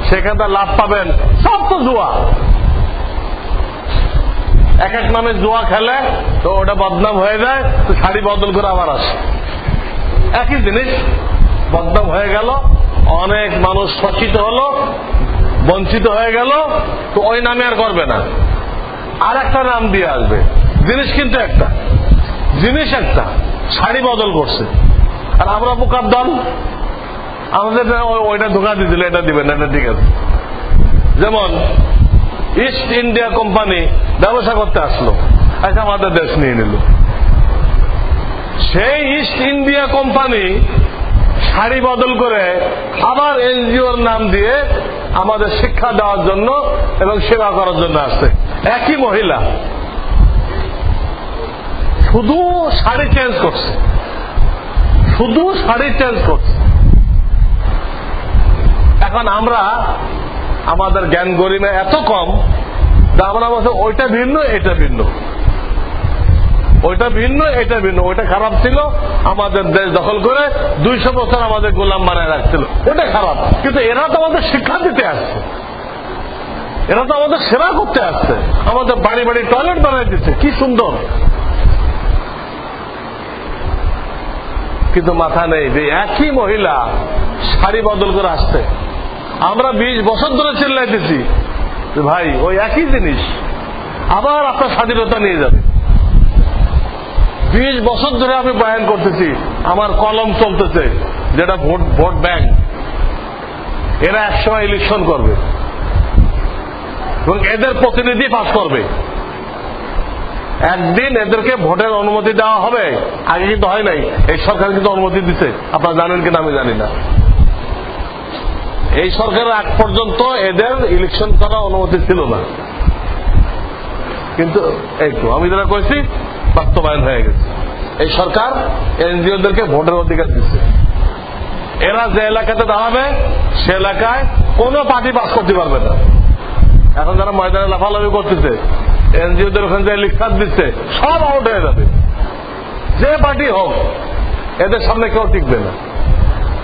সেখান থেকে লাভ পাবেন, সব তো জুয়া। এক এক নামে জুয়া খেলে তো ওটা বদনাম হয়ে যায়, তো শাড়ি বদল করে আবার আসে। একই জিনিস বদনাম হয়ে গেল, অনেক মানুষ শোষিত হলো, বঞ্চিত হয়ে গেল, তো ওই নামে আর করবে না, আর একটা নাম দিয়ে আসবে। জিনিস কিন্তু একটা, জিনিস একটা, শাড়ি বদল করছে। আর আমরা বোকার দল, আমাদের ওইটা ধোকা দিয়ে দিল, এটা দিবেন, এটা ঠিক আছে। যেমন ইস্ট ইন্ডিয়া কোম্পানি ব্যবসা করতে আসলো, আচ্ছা আমাদের দেশ নিয়ে নিল। সেই ইস্ট ইন্ডিয়া কোম্পানি শাড়ি বদল করে আবার এনজিওর নাম দিয়ে আমাদের শিক্ষা দেওয়ার জন্য এবং সেবা করার জন্য আসছে। একই মহিলা, শুধু শাড়ি চেঞ্জ করছে, শুধু শাড়ি চেঞ্জ করছে। এখন আমরা আমাদের জ্ঞান গরিমা এত কম যে আমরা বলছি ওইটা ভিন্ন এটা ভিন্ন, ওইটা ভিন্ন এটা ভিন্ন। ওইটা খারাপ ছিল, আমাদের দেশ দখল করে 200 বছর আমাদের গোলাম বানায় রাখছিল, ওটা খারাপ। কিন্তু এরা তো আমাদের শিক্ষা দিতে আসছে, এরা তো আমাদের সেবা করতে আসছে, আমাদের বাড়ি বাড়ি টয়লেট বানাই দিচ্ছে, কি সুন্দর। কিন্তু মাথা নেই যে একই মহিলা শাড়ি বদল করে আসছে। আমরা 20 বছর ধরে চিল্লাইতেছি যে ভাই ওই একই জিনিস আবার আপনার স্বাধীনতা নিয়ে যাবে। 20 বছর ধরে আমি বয়ান করতেছি, আমার কলম চলতেছে, যেটা ভোট ব্যাংক। এরা একসময় ইলেকশন করবে এবং এদের প্রতিনিধি পাস করবে। একদিন এদেরকে ভোটের অনুমতি দেওয়া হবে, আগে কিন্তু হয় নাই। এই সরকার কিন্তু অনুমতি দিচ্ছে, আপনারা জানেন কিনা আমি জানি না। এই সরকারের আগ পর্যন্ত এদের ইলেকশন করার অনুমতি ছিল না, কিন্তু এই তো আমি যারা কইছি বাস্তবায়ন হয়ে গেছে। এই সরকার এনজিওদেরকে ভোটের অধিকার দিচ্ছে। এরা যে এলাকাতে দাঁড়াবে সে এলাকায় কোন পার্টি পাস করতে পারবে না। এখন যারা ময়দানে লাফালাফি করতেছে, এনজিওদের ওখানে যে লিখাত দিচ্ছে, সব আউট হয়ে যাবে। যে পার্টি হোক, এদের সামনে কেউ টিকবে না।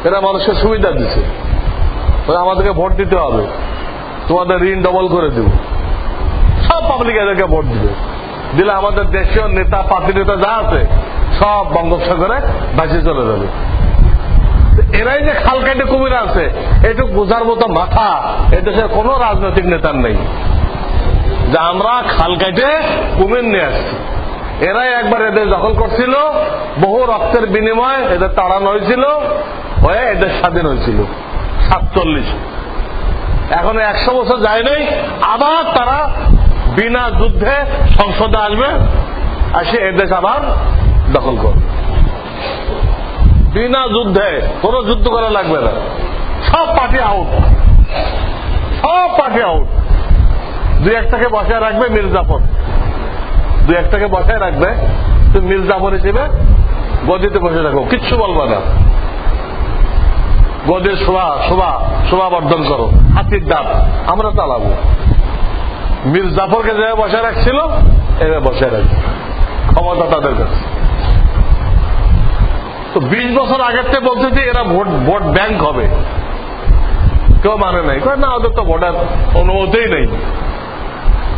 এরা মানুষকে সুবিধা দিচ্ছে, আমাদেরকে ভোট দিতে হবে, তোমাদের ঋণ ডবল করে দেব। সব পাবলিক এদেরকে ভোট দিবে, দিলে আমাদের দেশীয় নেতা পার্টি নেতা যা আছে সব বঙ্গোপসাগরে ভাসিয়ে চলে যাবে। এরাই যে খাল কেটে কুমির আছে, এটুকু বোঝার মতো মাথা এদেশের কোন রাজনৈতিক নেতার নেই যে আমরা খাল কেটে কুমির নিয়ে আসছি। এরাই একবার এদের দখল করছিল, বহু রক্তের বিনিময়ে এদের তাড়ানো হয়েছিল, হয়ে এদের স্বাধীন হয়েছিল 47। এখন 100 বছর যায় নাই, আবার তারা বিনা যুদ্ধে সংসদে আসবে, আসে এদেশ আবার দখল করবে। বিনা যুদ্ধে, কোন যুদ্ধ করা লাগবে না, সব পার্টি আউট, সব পার্টি আউট। 2-1টাকে বসায় রাখবে মির্জাফর, 2-1টাকে বসায় রাখবে, তুমি মির্জাফর হিসেবে গদিতে বসে রাখো, কিচ্ছু বলবে না। গদির শোভা বর্ধন করো, হাতির দাঁত আমরা চালাবো। মির্জাফরকে যে বসায় রাখছিল এভাবে বসায় রাখবে, ক্ষমতা তাদের কাছে। তো 20 বছর আগের থেকে বলছে যে এরা ভোট ব্যাংক হবে, কেউ মানে নাই, না ওদের তো ভোটার অনুমতি নেই।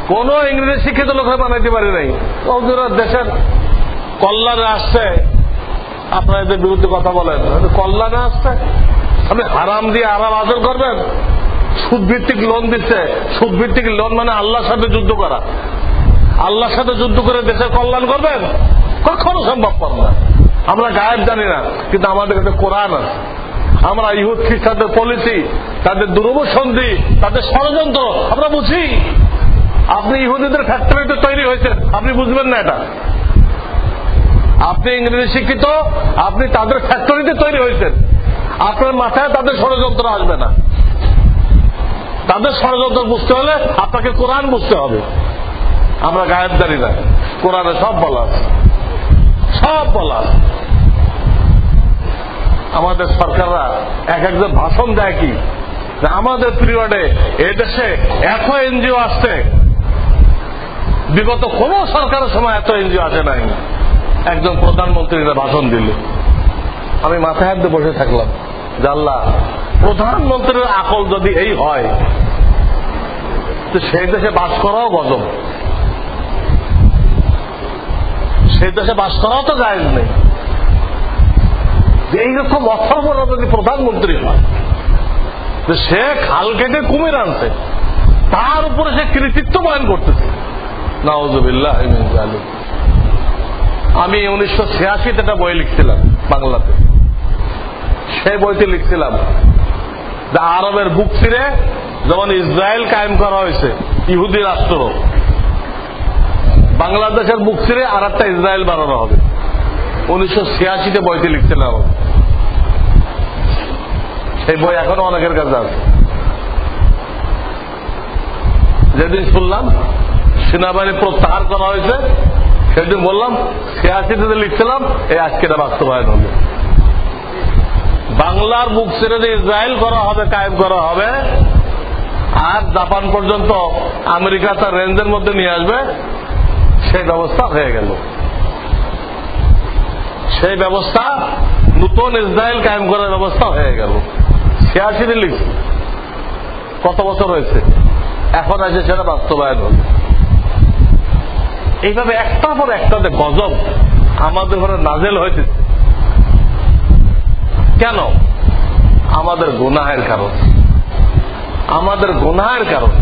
কোন ইংরেজি শিক্ষিত লোক বানাইতে পারে নাই। ওরা দেশের কল্যাণে আসছে, আপনারা এদের বিরুদ্ধে কথা বলেন, কল্যাণে আসছে। আপনি হারাম দিয়ে আরাম হাসিল করবেন, সুদ ভিত্তিক লোন দিচ্ছে। সুদ ভিত্তিক লোন মানে আল্লাহর সাথে যুদ্ধ করা। আল্লাহর সাথে যুদ্ধ করে দেশের কল্যাণ করবেন, কখনো সম্ভব না। আমরা গায়েব জানি না, কিন্তু আমাদের কাছে কোরআন আছে। আমরা ইহুদ খ্রিস্টানদের পলিসি, তাদের দুরবসন্ধি, তাদের ষড়যন্ত্র আমরা বুঝি। আপনি ইহুদিদের ফ্যাক্টরিতে তৈরি হয়েছেন, আপনি বুঝবেন না এটা। আপনি ইংরেজি শিক্ষিত, আপনি তাদের ফ্যাক্টরিতে তৈরি হয়েছেন, আপনার মাথায় তাদের ষড়যন্ত্র আসবে না। তাদের ষড়যন্ত্র বুঝতে হলে আপনাকে কোরআন বুঝতে হবে। আমরা গায়েবদারি না, কোরআনে সব বলা আছে, সব বলা আছে। আমাদের সরকাররা এক একজন ভাষণ দেয় কি, আমাদের পিরিয়ডে এদেশে এত এনজিও আসছে, বিগত কোন সরকারের সময় এত এনজিও আসে নাই। একজন প্রধানমন্ত্রীরা ভাষণ দিল, আমি মাথায় হাত দিয়ে বসে থাকলাম, আল্লাহ, প্রধানমন্ত্রীর আকল যদি এই হয় তো সেই দেশে বাস করাও গজব, সেই দেশে বাস করাও তো জায়েজ নেই। এইরকম অথর্বরা যদি প্রধানমন্ত্রী হয়, সে খাল কেটে কুমির আনছে, তার উপরে সে কৃতিত্ব বয়ন করতেছে। নাউযুবিল্লাহ মিন যালিক। আমি 1986 একটা বই লিখছিলাম বাংলাতে, সেই বইতে লিখছিলাম যে আরবের বুক চিরে যেমন ইসরায়েল কায়েম করা হয়েছে, ইহুদি রাষ্ট্র, বাংলাদেশের বুক চিরে আর একটা ইসরায়েল বানানো হবে। 1986 বইতে লিখছিলাম, সেই বই এখনো অনেকের কাছে আছে। যেদিন শুনলাম সেনাবাহিনী প্রত্যাহার করা হয়েছে, সেদিন বললাম 86 লিখছিলাম, এই আজকে এটা বাস্তবায়ন হবে। বাংলার বুক ছেড়ে যে ইসরায়েল করা হবে, কায়েম করা হবে, আর জাপান পর্যন্ত আমেরিকা তার রেঞ্জের মধ্যে নিয়ে আসবে, সেই ব্যবস্থা হয়ে গেল। সেই ব্যবস্থা, নতুন ইসরায়েল কায়েম করার ব্যবস্থা হয়ে গেল। 86 লিখছে, কত বছর হয়েছে, এখন আছে সেটা বাস্তবায়ন হল। এইভাবে একটার পর একটা গজব আমাদের ঘরে নাজেল হয়েছে। কেন? আমাদের গুনাহের কারণ, আমাদের গুনাহের কারণ।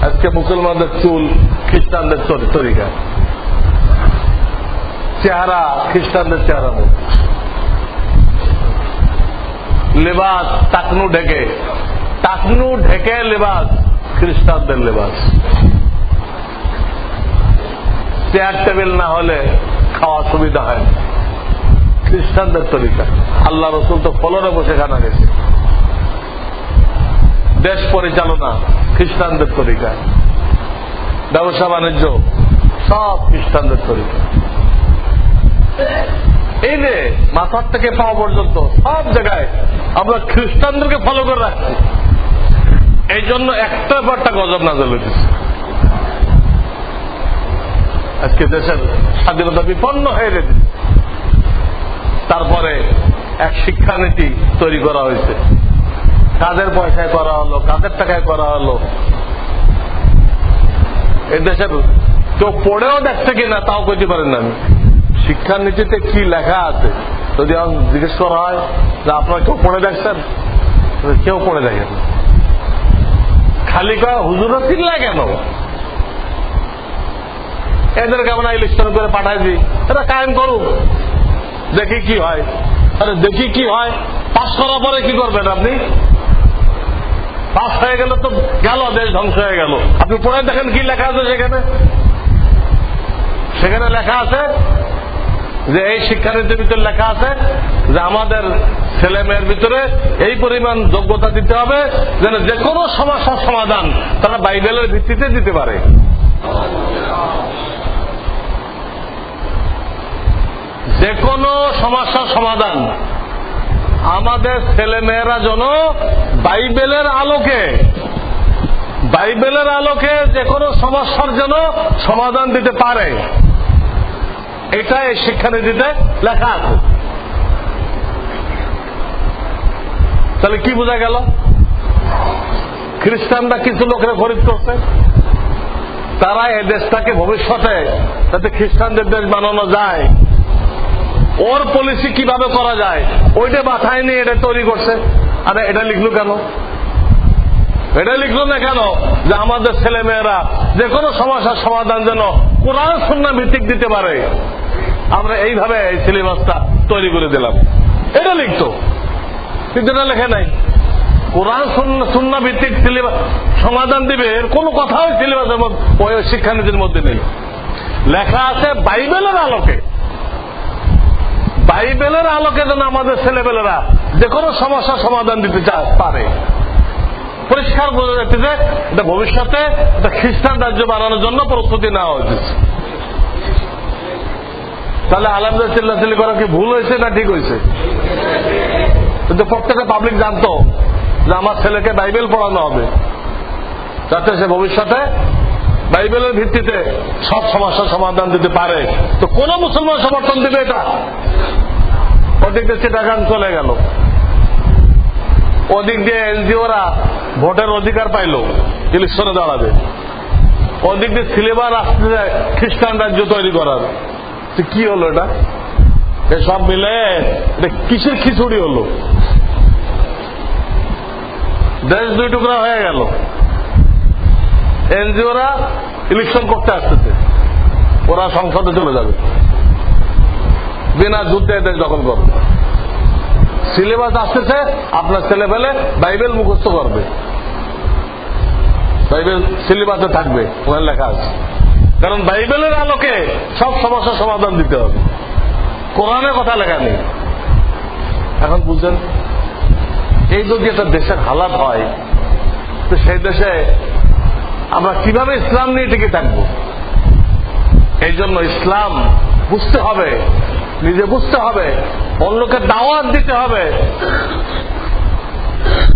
আজকে মুসলমানদের চুল খ্রিস্টানদের তরিকা, চেহারা খ্রিস্টানদের চেহারা, লেবাস টাকনু ঢেকে, টাকনু ঢেকে লেবাস খ্রিস্টানদের লেবাস। চেয়ার টেবিল না হলে খাওয়া সুবিধা হয় না, খ্রিস্টানদের তরিকা। আল্লাহ রসুল তো ফলনে বসে খানা গেছে। দেশ পরিচালনা খ্রিস্টানদের তরিকা, ব্যবসা বাণিজ্য সব খ্রিস্টানদের তরিকা। এই যে মাথার থেকে পাওয়া পর্যন্ত সব জায়গায় আমরা খ্রিস্টানদেরকে ফলো করে রাখছি। এই জন্য একটার পর একটা গজব নাযিল হইতেছে। আজকে দেশের স্বাধীনতা বিপন্ন হয়ে গেছে। তারপরে এক শিক্ষানীতি তৈরি করা হয়েছে, কাদের পয়সায় করা হলো, কাদের টাকায় করা হলো। এই দেশের কেউ পড়েও দেখছে কিনা তাও কইতে পারেন না। আমি শিক্ষানীতিতে কি লেখা আছে যদি জিজ্ঞেস করা হয় যে আপনারা কেউ পড়ে দেখছেন, কেউ পড়ে দেখেন। খালি কয় হুজুরা চিল্লা কেন, এদেরকে আমরা ইলেকশন করে পাঠাই দিই, এটা কায়েম করুক, দেখি কি হয়। আরে দেখি কি হয়, পাস করার পরে কি করবেন আপনি? পাস হয়ে গেল তো গেল, দেশ ধ্বংস হয়ে গেল। আপনি পড়ে দেখেন কি লেখা আছে সেখানে। সেখানে লেখা আছে যে এই শিক্ষানীতির ভিতরে লেখা আছে যে আমাদের ছেলে মেয়ের ভিতরে এই পরিমাণ যোগ্যতা দিতে হবে যেন যে কোনো সমস্যার সমাধান তারা বাইবেলের ভিত্তিতে দিতে পারে। যে কোনো সমস্যার সমাধান আমাদের ছেলে মেয়েরা যেন বাইবেলের আলোকে যে কোনো সমস্যার জন্য সমাধান দিতে পারে, এটা এই শিক্ষানীতিতে লেখা আছে। তাহলে কি বোঝা গেল? খ্রিস্টানরা কিছু লোকের খরিদ করছে, তারা এই দেশটাকে ভবিষ্যতে যাতে খ্রিস্টানদের দেশ বানানো যায়, ওর পলিসি কিভাবে করা যায় ওইটা মাথায় নিয়ে এটা তৈরি করছে। আরে এটা লিখলো কেন? এটা লিখলো না কেন যে আমাদের ছেলে মেয়েরা যে কোনো সমস্যার সমাধান যেন কোরআন সুন্নাহ ভিত্তিক দিতে পারে। আমরা এইভাবে এই সিলেবাসটা তৈরি করে দিলাম, এটা লিখতো, কিন্তু এটা লেখে নাই। কোরআন সুন্নাহ ভিত্তিক সমাধান দিবে এর কোনো কথাই সিলেবাসের মধ্যে, ওই শিক্ষানীতির মধ্যে নেই। লেখা আছে বাইবেলের আলোকে, বাইবেলের আলোকে যেন আমাদের ছেলেবেলেরা যে কোনো সমস্যার সমাধান দিতে পারে। পরিষ্কার বোঝা যাচ্ছে যে এটা ভবিষ্যতে এটা খ্রিস্টান রাজ্য বানানোর জন্য প্রস্তুতি নেওয়া হয়েছে। তাহলে আলেমদের চিল্লাচিল্লি করা কি ভুল হয়েছে না ঠিক হয়েছে? কিন্তু প্রত্যেকটা পাবলিক জানতো যে আমার ছেলেকে বাইবেল পড়ানো হবে, যাতে সে ভবিষ্যতে বাইবেলের ভিত্তিতে সব সমস্যার সমাধান দিতে পারে। তো কোন মুসলমান সমর্থন দিবে এটা? ওদিক দিয়ে চিটাগাং চলে গেল, ওদিক দিয়ে এনজিওরা ভোটের অধিকার পাইল, ইলেকশনে দাঁড়াবে। ওদিক দিয়ে সিলেবাস আসতে যায় খ্রিস্টান রাজ্য তৈরি করার। কি হলো এটা? সব মিলে এটা কিসের খিচুড়ি হলো? দেশ দুই টুকরা হয়ে গেল। এনজিওরা ইলেকশন করতে আসতেছে, ওরা সংসদে চলে যাবে, বিনা যুদ্ধে দেশ দখল করবে। সিলেবাস আসতেছে, আপনার ছেলে পেলে বাইবেল মুখস্থ করবে, বাইবেল সিলেবাসে থাকবে, ওখানে লেখা আছে। কারণ বাইবেলের আলোকে সব সমস্যার সমাধান দিতে হবে, কোরআনের কথা লেখা নেই। এখন বুঝছেন, এই যদি একটা দেশের হালাত হয় তো সেই দেশে আমরা কিভাবে ইসলাম নিয়ে টিকে থাকবো? এই জন্য ইসলাম বুঝতে হবে, নিজে বুঝতে হবে, অন্যকে দাওয়াত দিতে হবে,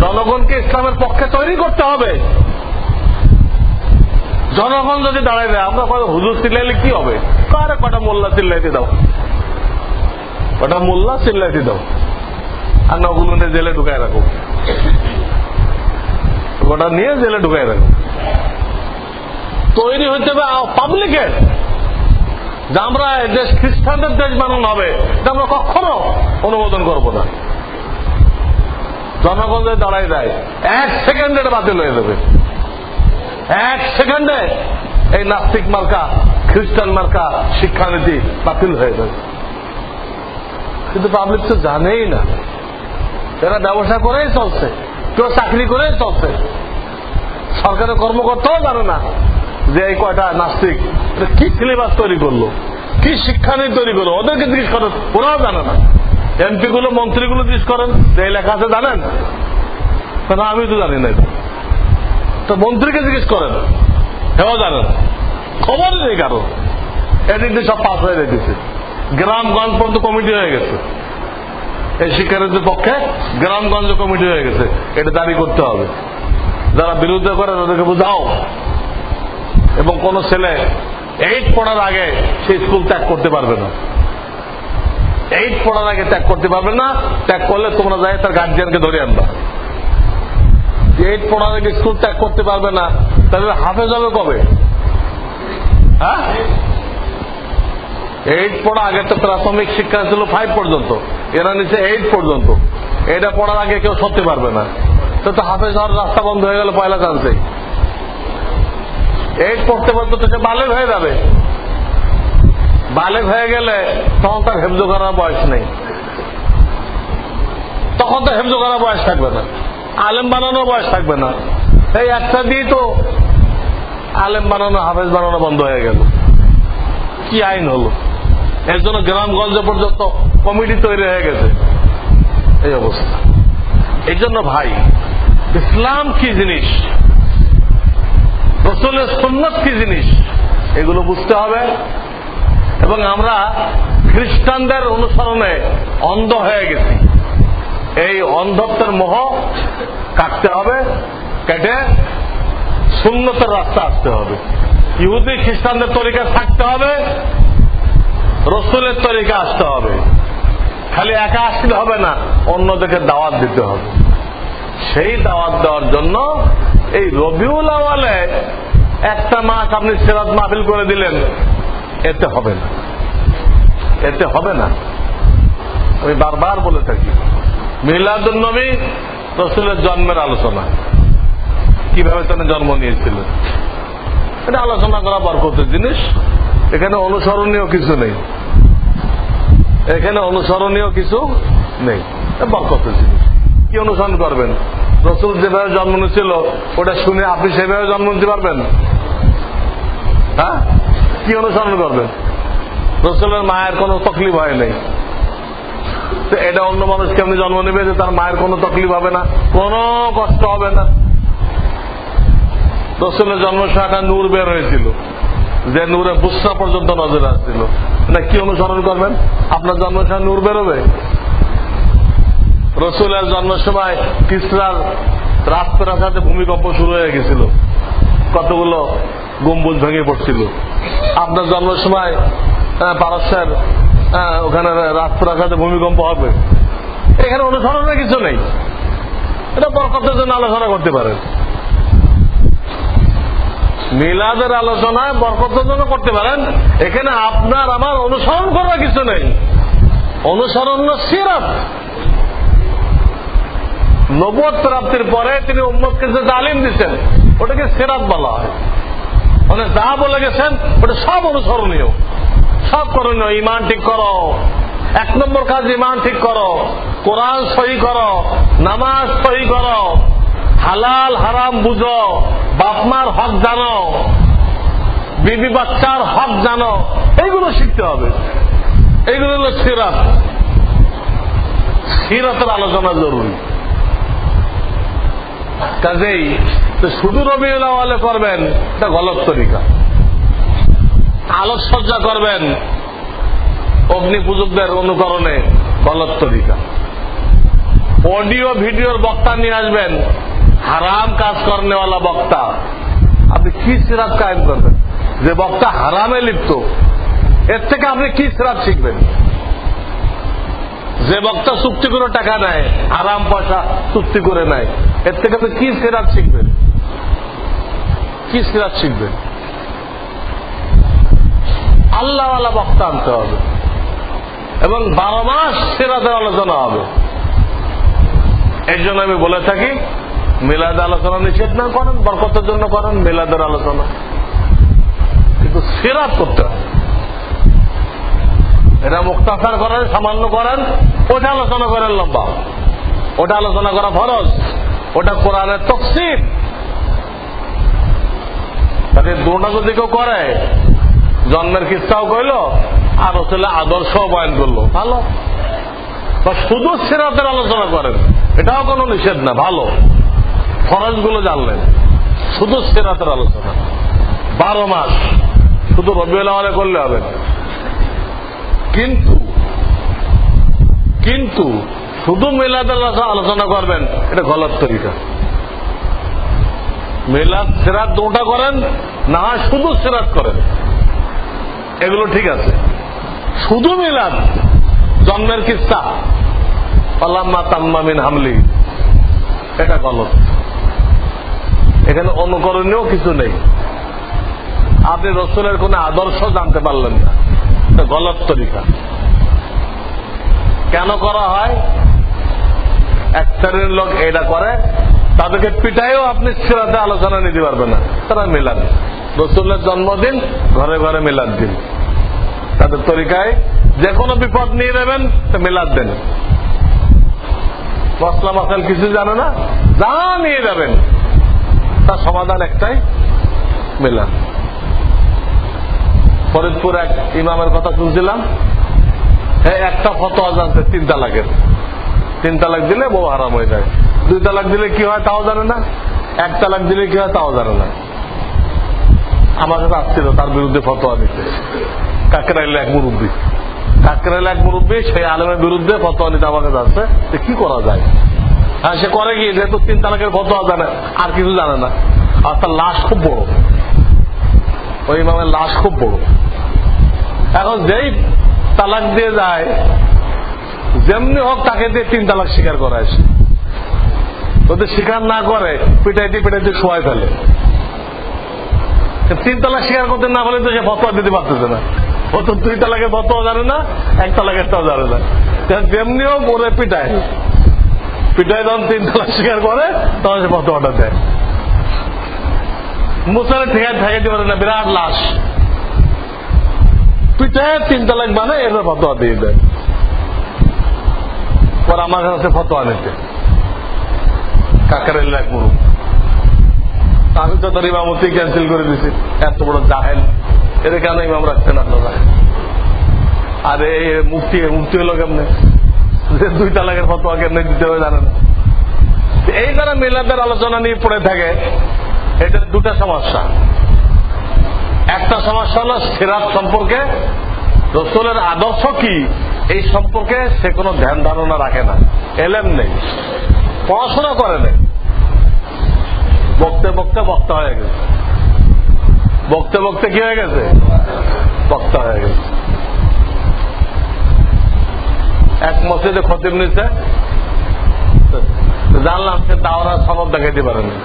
জনগণকে ইসলামের পক্ষে তৈরি করতে হবে। জনগণ যদি দাঁড়ায় দেয়, আমরা হুজুর চিল্লাইলে কি হবে? কারে কটা মোল্লা চিল্লাইতে দাও, কটা মোল্লা চিল্লাইতে দাও, আর না ওগুলো নিয়ে জেলে ঢুকায় রাখো, ওটা নিয়ে জেলে ঢুকায় রাখো। তৈরি হইতে হবে পাবলিকের, যে আমরা দেশ খ্রিস্টানদের দেশ বানানো হবে, এটা আমরা কখনো অনুমোদন করব না। জনগণ যদি দাঁড়ায় দেয়, 1 সেকেন্ডে এটা বাতিল হয়ে যাবে, 1 সেকেন্ডে এই নাস্তিক মার্কা, খ্রিস্টান মার্কা শিক্ষানীতি বাতিল হয়ে যাবে। কিন্তু পাবলিক তো জানেই না, এরা ব্যবসা করেই চলছে, কেউ চাকরি করেই চলছে, সরকারের কর্মকর্তাও জানে না যে এই কয়টা নাস্তিক কি সিলেবাস তৈরি করলো, কি শিক্ষানীতি তৈরি করলো, ওদেরকে জিজ্ঞেস করেন, ওরাও জানে না। এমপি গুলো, মন্ত্রীগুলো জিজ্ঞেস করেন যে এই লেখা আছে জানেন? না, আমি তো জানি না। তো মন্ত্রীকে জিজ্ঞেস করেন, হেও জানেন, খবরই নেই কারো। এদিক দিয়ে সব পাস হয়ে রেখেছে, গ্রামগঞ্জ পর্যন্ত কমিটি হয়ে গেছে, এই শিক্ষানীতির পক্ষে গ্রামগঞ্জ কমিটি হয়ে গেছে। এটা দাবি করতে হবে, যারা বিরোধিতা করে তাদেরকে বোঝাও। এবং কোন ছেলে 8 পড়ার আগে সে স্কুল ত্যাগ করতে পারবে না, 8 পড়ার আগে ত্যাগ করতে পারবে না। ত্যাগ করলে তোমরা যাই তার গার্জিয়ানকে ধরে আনবা। 8 পড়ার আগে স্কুল ত্যাগ করতে পারবে না, তাহলে হাফেজ হবে কবে? হ্যাঁ, 8 পড়া আগে তো প্রাথমিক শিক্ষা ছিল 5 পর্যন্ত, এরা নিচে 8 পর্যন্ত। এটা পড়ার আগে কেউ সরতে পারবে না, তো হাফেজ হওয়ার রাস্তা বন্ধ হয়ে গেল পয়লা চান্সে। 8 পড়তে পড়তে তো সে বালেগ হয়ে যাবে, বালেগ হয়ে গেলে তখন তার হেফজ করার বয়স নেই, তখন তো হেফজ করার বয়স থাকবে না, আলেম বানানোর বয়স থাকবে না। এই একটা দিয়ে তো আলেম বানানো, হাফেজ বানানো বন্ধ হয়ে গেল। কি আইন হলো? এর জন্য গ্রামগঞ্জ পর্যন্ত কমিটি তৈরি হয়ে গেছে, এই অবস্থা। এই জন্য ভাই, ইসলাম কি জিনিস, রাসূলের সুন্নাত কি জিনিস, এগুলো বুঝতে হবে। এবং আমরা খ্রিস্টানদের অনুসরণে অন্ধ হয়ে গেছি, এই অন্ধত্বের মোহ কাটতে হবে, কেটে সুন্নতের রাস্তা আসতে হবে। ইহুদি খ্রিস্টানদের তরিকা থাকতে হবে, রাসূলের তরিকা আসতে হবে। খালি একা আসলে হবে না, অন্যদেরকে দাওয়াত দিতে হবে। সেই দাওয়াত দেওয়ার জন্য এই রবিউল আউয়ালে একটা মাস আপনি সিরাত মাহফিল করে দিলেন, এতে হবে না, এতে হবে না। আমি বারবার বলে থাকি, মিলাদুন নবী রাসূলের জন্মের আলোচনা, কিভাবে তিনি জন্ম নিয়েছিলেন, এটা আলোচনা করা বরকতের জিনিস। এখানে অনুসরণীয় কিছু নেই, এখানে অনুসরণীয় কিছু নেই, বরকতের জিনিস। কি অনুসরণ করবেন? রসুল যেভাবে জন্ম নিয়েছিল ওটা শুনে আপনি সেভাবে জন্ম নিতে পারবেন? হ্যাঁ, কি অনুসরণ করবেন? রসুলের মায়ের কোনো তকলিফ হয় নাই, তো এটা অন্য মানুষ কেমনি জন্ম নেবে যে তার মায়ের কোনো তকলিফ হবে না, কোনো কষ্ট হবে না? রসুলের জন্মসময় একটা নূর বের হয়েছিল, যে নূরে বুসরা পর্যন্ত নজরে আসছিল, না কি অনুসরণ করবেন? আপনার জন্মসময় নূর বেরোবে? রসুলের জন্মের সময় কিসরার রাস্তার সাথে ভূমিকম্প শুরু হয়ে গেছিল, কতগুলো গম্বুজ ভেঙে পড়ছিল। আপনার জন্মের সময় পারস্যের ওখানে রাস্তার সাথে ভূমিকম্প হবে। এখানে অনুসরণের কিছু নেই, এটা বরকতের জন্য আলোচনা করতে পারেন। মিলাদের আলোচনায় বরকতের জন্য করতে পারেন, এখানে আপনার আমার অনুসরণ করার কিছু নেই। অনুসরণ সিরাত। নবুয়ত প্রাপ্তির পরে তিনি উম্মতকে যে তালিম দিচ্ছেন ওটাকে সিরাত বলা হয়। মানে যা বলে গেছেন ওটা সব অনুসরণীয়, সব করণীয়। ঈমান ঠিক করো, 1 নম্বর কাজ ঈমান ঠিক করো, কোরআন সহি করো, নামাজ সহি করো, হালাল হারাম বুঝো, বাপমার হক জানো, বিবি বাচ্চার হক জানো, এইগুলো শিখতে হবে। এইগুলো হল সিরাত। সিরাতের আলোচনা জরুরি। কাজেই শুধু রবিউল আউয়ালে করবেন এটা গলত তরিকা। আলোকসজ্জা করবেন অগ্নি পূজকদের অনুকরণে, গলত তরিকা। অডিও ভিডিওর বক্তা নিয়ে আসবেন, হারাম কাজ করনেওয়ালা বক্তা। আপনি কি সিরাত কায়েম করবেন? যে বক্তা হারামে লিপ্ত, এর থেকে আপনি কি সিরাত শিখবেন? যে বক্তা চুক্তি করে টাকা নেয়, হারাম পয়সা চুক্তি করে নেয়, এর থেকে আপনি কি সিরাত শিখবেন? কি সিরাত শিখবেন? আল্লাহওয়ালা বক্তা আনতে হবে এবং 12 মাস সিরাতের আলোচনা হবে। এই জন্য আমি বলে থাকি মিলাদ আলোচনা নিষেধ না করেন, বরকতের জন্য করেন মিলাদের আলোচনা, কিন্তু সিরাত করতে হবে। এটা মুখতাসার করেন, সামান্য করেন, ওটা আলোচনা করেন লম্বা, ওটা আলোচনা করা ফরজ, ওটা কোরআনের তাফসীর। তাকে দুটা যদি কেউ করে, জন্মের কিস্সাও কইল আর আসলে আদর্শ বয়ান করলো, ভালো। বা শুধু সিরাতের আলোচনা করেন, এটাও কোনো নিষেধ না, ভালো। ফরজ গুলো জানলেন, শুধু সিরাতের আলোচনা 12 মাস, শুধু রবিউল আউয়ালে করলে হবে। কিন্তু শুধু মিলাদের আলোচনা করবেন, এটা গলত তরিকা। মিলাদ সিরাত দুটা করেন, না শুধু সিরাত করেন, এগুলো ঠিক আছে। শুধু মিলাদ, জন্মের কিস্সা, ফালাম্মা তাম্মা মিন হামলি, এটা গলত। এখানে অনুকরণীয় কিছু নেই। আপনি রসুলের কোন আদর্শ জানতে পারলেন না, এটা গলত তরিকা। কেন করা হয়? এক শ্রেণীর লোক এটা করে, তাদেরকে পিটাইও আপনি সিরাতে আলোচনা নিতে পারবেন না। তারা মিলাদ, রসুলের জন্মদিন ঘরে ঘরে মিলাদ দিন। তাদের তরিকায় যে কোনো বিপদ নিয়ে নেবেন তো মিলাদ দেন। মশলা মশাল কিছু জানে না, যা নিয়ে যাবেন তার সমাধান একটাই, মিলাদ। ফরিদপুর এক ইমামের কথা শুনছিলাম, একটা ফতোয়া জানতে 3 তালাকের। 3 তালাক দিলে বউ হারাম হয়ে যায়, 2 তালাক দিলে কি হয় তাও জানে না, 1 তালাক দিলে কি হয় তাও জানে না। আমার কাছে আসছিল তার বিরুদ্ধে ফতোয়া দিতে, কাকরাইলে এক মুরব্বী, সেই আলেমের বিরুদ্ধে ফতোয়া নিতে আমার কাছে আসছে যে কি করা যায়। হ্যাঁ, সে করে কি, যেহেতু 3 তালাকের ফতোয়া জানে, আর কিছু জানে না। আর তার লাশ খুব বড়, ওই ইমামের লাশ খুব বড়। এখন যেই তালাক দিয়ে যায়, যেমনি হোক তাকে দিয়ে 3 তালাক স্বীকার করায়। যদি স্বীকার না করে পিটাইতে শোয়াই ফেলে। 3 তালাক স্বীকার করতে না বলে তো সে ফতোয়া দিতে পারতেছে না। ও তো 2 তালাকের ফতোয়া জানে না, 1 তালাকেরটাও জানে না। যেমনি হোক ওরে পিটায় যখন 3 তালাক স্বীকার করে তখন সে ফতোয়াটা দেয়। মুসারে ঠেকাইতে পারে না, বিরাট লাশ, পিটায় 3 তালাক মানে এর ফতোয়া দিয়ে দেয়। পর আমার কাছে ফতোয়া নিতে কাকারের এক গুরু, আমি তো তার ইমামতি ক্যান্সেল করে দিছি। এত বড় জাহেল, এদের কেন ইমাম রাখছেন আপনারা? আরে মুফতি হলো কেমনে, যে 2 তালাকের ফতোয়া কেমনে দিতে হবে জানেন? এই যারা মিলাদের আলোচনা নিয়ে পড়ে থাকে, এটা 2টা সমস্যা। একটা সমস্যা হলো সিরাত সম্পর্কে, রাসূলের আদর্শ কি এই সম্পর্কে সে কোনো ধ্যান ধারণা রাখে না, এলেম নেই, পড়াশোনা করে নেই। বক্তে বক্তে বক্তা হয়ে গেছে, বক্তে বক্তে কি হয়ে গেছে, বক্তা হয়ে গেছে। এক মসজিদে খতিব নিচ্ছে, জানলাম সে দাওরা সনদ দেখাইতে পারেনি।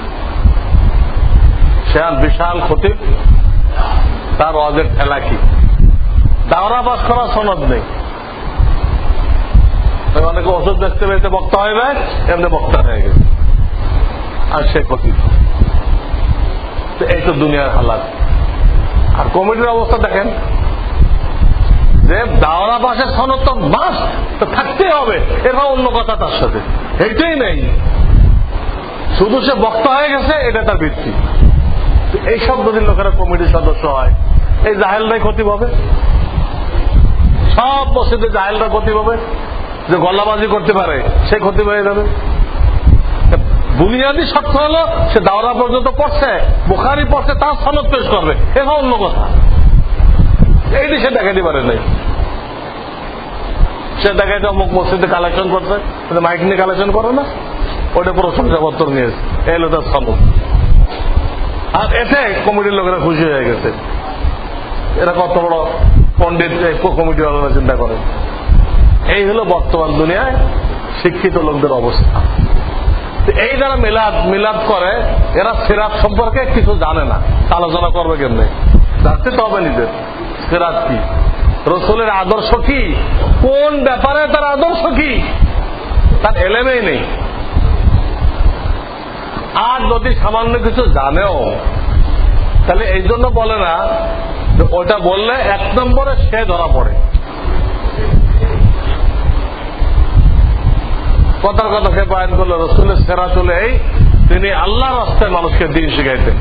সে বিশাল খতিব, তার ওয়াজের ঠেলা কি, দাওরা পাস করা সনদ নেই। অনেকে ওষুধ দেখতে পেয়েছে বক্তা হয়ে যায়, এমনি বক্তা হয়ে গেছে, আর সে খতিব। এই তো দুনিয়ার হালাত। আর কমিটির অবস্থা দেখেন, যে দাওরা পাশের সনদ তো বাস তো থাকতেই হবে, এরপর অন্য কথা তার সাথে এইটাই নেই, শুধু সে বক্তা হয়ে গেছে, এটা তার ভিত্তি। এইসব যদি লোকেরা কমিটির সদস্য হয়, এই জাহেলরাই খতিব হবে। সব মসজিদে জাহেলরা খতিব হবে, যে গলাবাজি করতে পারে সে খতিব হয়ে যাবে। বুনিয়াদী শর্ত হলো সে দাওরা পর্যন্ত পড়ছে, বুখারী পড়ছে, তার সনদ পেশ করবে, এটা অন্য কথা। এইটি সে দেখাইতে পারে নাই। সে দেখাইতে অমুক মসজিদে কালেকশন করছে, মাইক নিয়ে কালেকশন করে না, ওইটা পুরো শংসাপত্র নিয়েছে, এলো তার সনদ। আর এতে কমিটির লোকেরা খুশি হয়ে গেছে। এরা কত বড় পণ্ডিত কমিটি আলোচনা চিন্তা করে। এই হলো বর্তমান দুনিয়ায় শিক্ষিত লোকদের অবস্থা। এই যারা মিলাদ করে, এরা সিরাত সম্পর্কে কিছু জানে না, আলোচনা করবে কেমনে? জানতে তো হবে নিজের সিরাত কি, রাসূলের আদর্শ কি, কোন ব্যাপারে তার আদর্শ কি, তার এলেমেই নেই। আর যদি সামান্য কিছু জানেও, তাহলে এই জন্য বলে না যে ওটা বললে 1 নম্বরে সে ধরা পড়ে। কথার কথা সে বয়ান করলো, রাসূলের সেরা চলে এই, তিনি আল্লাহর রাস্তায় মানুষকে দিন শিখাইতেন,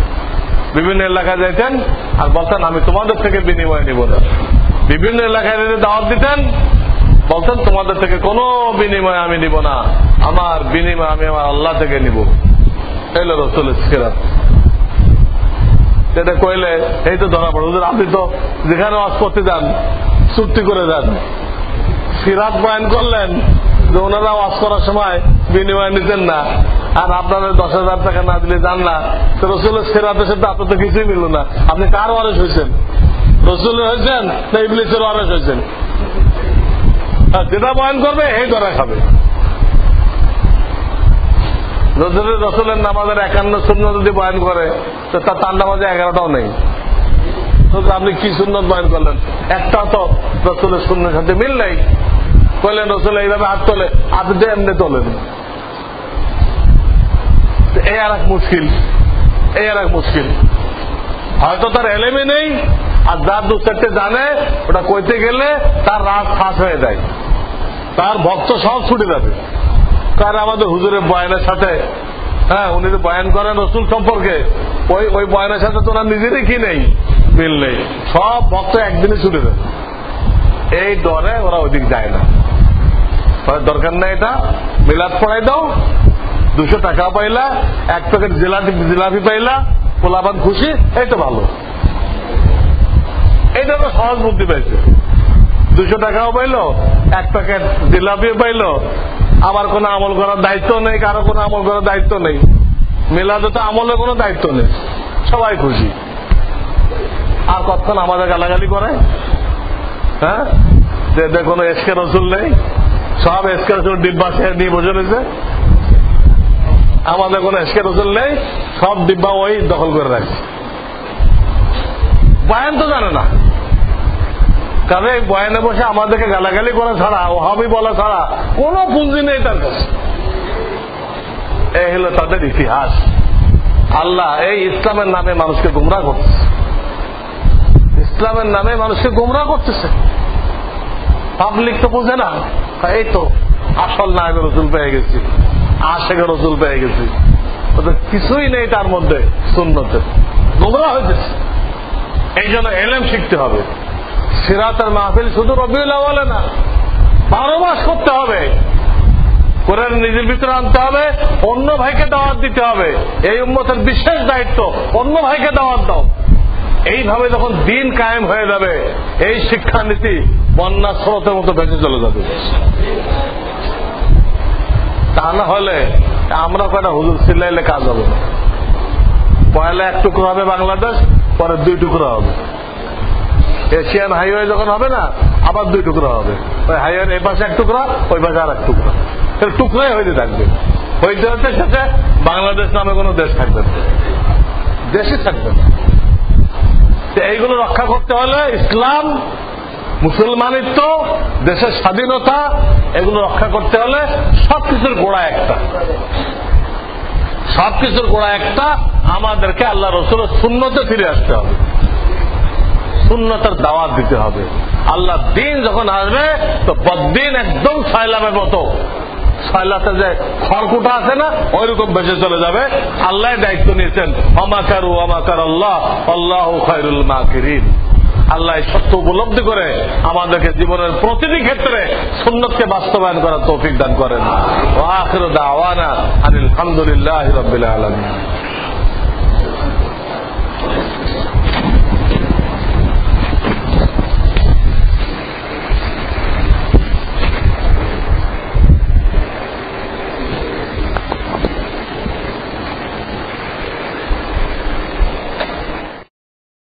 বিভিন্ন এলাকায় যাইতেন আর বলতেন আমি তোমাদের থেকে বিনিময় নিব না। বিভিন্ন এলাকায় দাওয়াত দিতেন, বলতেন তোমাদের থেকে কোনো বিনিময় আমি নিব না, আমার বিনিময় আমি আমার আল্লাহ থেকে নিব। এলো রাসূলের সিরাত। এটা কইলে এই তো ধরা পড়ে, আপনি তো যেখানে ওয়াজ করতে যান চুক্তি করে যান, সিরাত বয়ান করলেন যে ওনারা ওয়াজ করার সময় বিনিময় নিতেন না, আর আপনাদের 10,000 টাকা না দিলে যান না, তো রাসূলের সিরাতের সাথে আপনার তো কিছুই মিলল না। আপনি কার ওয়ারিস হয়েছেন? রাসূলের হয়েছেন না ইবলিসের ওয়ারিস হয়েছেন? যেটা বয়ান করবে এই ধরা খাবে। রাসূলের নামাজের 51 সুন্নাত যদি বয়ান করে, তো তার নামাজে 11টাও নেই। তো আপনি কি সুন্নাত বয়ান করলেন? একটা তো রাসূলের সুন্নাতের সাথে মিল নেই। কইলেন রাসূল এইভাবে হাত তোলে, হাত দিয়ে এমনি তোলেন, এই আর এক মুশকিল, এই আর এক মুশকিল। হয়তো তার এলেমে নেই, আর যার 2-4টে জানে, ওটা কইতে গেলে তার রাত ফাঁস হয়ে যায়, তার ভক্ত সব ছুটে যাবে। কারণ আমাদের হুজুরের বয়ানের সাথে, উনি তো বয়ান করেন রাসূল সম্পর্কে, ওই বয়ানের সাথে তো ওনার নিজেরই কি নেই, মিল নেই, সব ভক্ত একদিনে ছুটে যাবে। এই ডরে ওরা ওইদিক যায় না। দরকার নাই, এটা মিলাদ পড়াই দাও, 200 টাকা পাইলা, 1 প্যাকেট জিলাপি পাইলা, পোলাপান খুশি, এই তো ভালো। এইটা তো সহজ বুদ্ধি পাইছে, 200 টাকাও পাইলো, 1 প্যাকেট জিলাপিও পাইলো, আমার কোনো আমল করার দায়িত্ব নেই, কারো কোনো আমল করার দায়িত্ব নেই। মিলাদে তো আমলের কোনো দায়িত্ব নেই, সবাই খুশি। আর কতক্ষণ আমাদের গালাগালি করে, যে কোনো এসকে রসুল নেই, সব এসকে রসুল ডিব্বা নিয়ে বসে রয়েছে, আমাদের কোনো এসকে রসুল নেই, সব ডিব্বা ওই দখল করে রাখছে। বয়ান তো জানে না, কাজে বয়ানে বসে আমাদেরকে গালাগালি করা ছাড়া, ওহাবি বলা ছাড়া কোনো পুঁজি নেই তার কাছে। এই হলো তাদের ইতিহাস। আল্লাহ এই ইসলামের নামে মানুষকে গুমরাহ করতেছে, ইসলামের নামে মানুষকে গুমরাহ করতেছে। পাবলিক তো বুঝে না, এই তো আসল নায়েবে রসুল পেয়ে গেছি, আশেকে রসুল পেয়ে গেছি, কিছুই নেই তার মধ্যে সুন্নতের, গোমরাহ হইতেছে। এই জন্য এলেম শিখতে হবে। সিরাতের মাহফিল শুধু রবিউল আউয়ালে না, 12 মাস করতে হবে। কোরআন নিজের ভিতরে আনতে হবে, অন্য ভাইকে দাওয়াত দিতে হবে। এই উম্মতের বিশেষ দায়িত্ব, অন্য ভাইকে দাওয়াত দাও। এইভাবে যখন দিন কায়েম হয়ে যাবে, এই শিক্ষানীতি বন্যা স্রোতের মতো ভেসে চলে যাবে। তা না হলে আমরা কয়টা হুজুর চিল্লাইলে কাজ হবে না। পয়লা 1 টুকরো হবে বাংলাদেশ, পরে 2 টুকরো হবে। এশিয়ান হাইওয়ে যখন হবে না, আবার 2 টুকরো হবে। ওই হাইওয়ের এই পাশে 1 টুকরা, ওই পাশে আর 1 টুকরা, টুকরাই হইতে থাকবে। হইতে হতে সাথে বাংলাদেশ নামে কোনো দেশ থাকবে না, দেশই থাকবে না। এইগুলো রক্ষা করতে হলে ইসলাম, মুসলমানিত্ব, দেশের স্বাধীনতা, এগুলো রক্ষা করতে হলে সবকিছুর গোড়া একটা, সবকিছুর গোড়া একটা। আমাদেরকে আল্লাহ রাসূলের সুন্নতে ফিরে আসতে হবে, সুন্নতের দাওয়াত দিতে হবে। আল্লাহ দিন যখন আসবে তো বদ্দিন একদম সাইলামের মতো, সাইলাতে যে খড়কুটা আছে না, ওইরকম বেঁচে চলে যাবে। আল্লাহ দায়িত্ব নিয়েছেন, ওয়ামাকারু ওয়ামাকার আল্লাহ আল্লাহু খায়রুল মাকিরিন। আল্লাহ সত্য উপলব্ধি করে আমাদেরকে জীবনের প্রতিটি ক্ষেত্রে সুন্নতকে বাস্তবায়ন করার তৌফিক দান করেন। ওয়া আখিরু দাওয়ানা আনিল হামদুলিল্লাহি রাব্বিল আলামিন।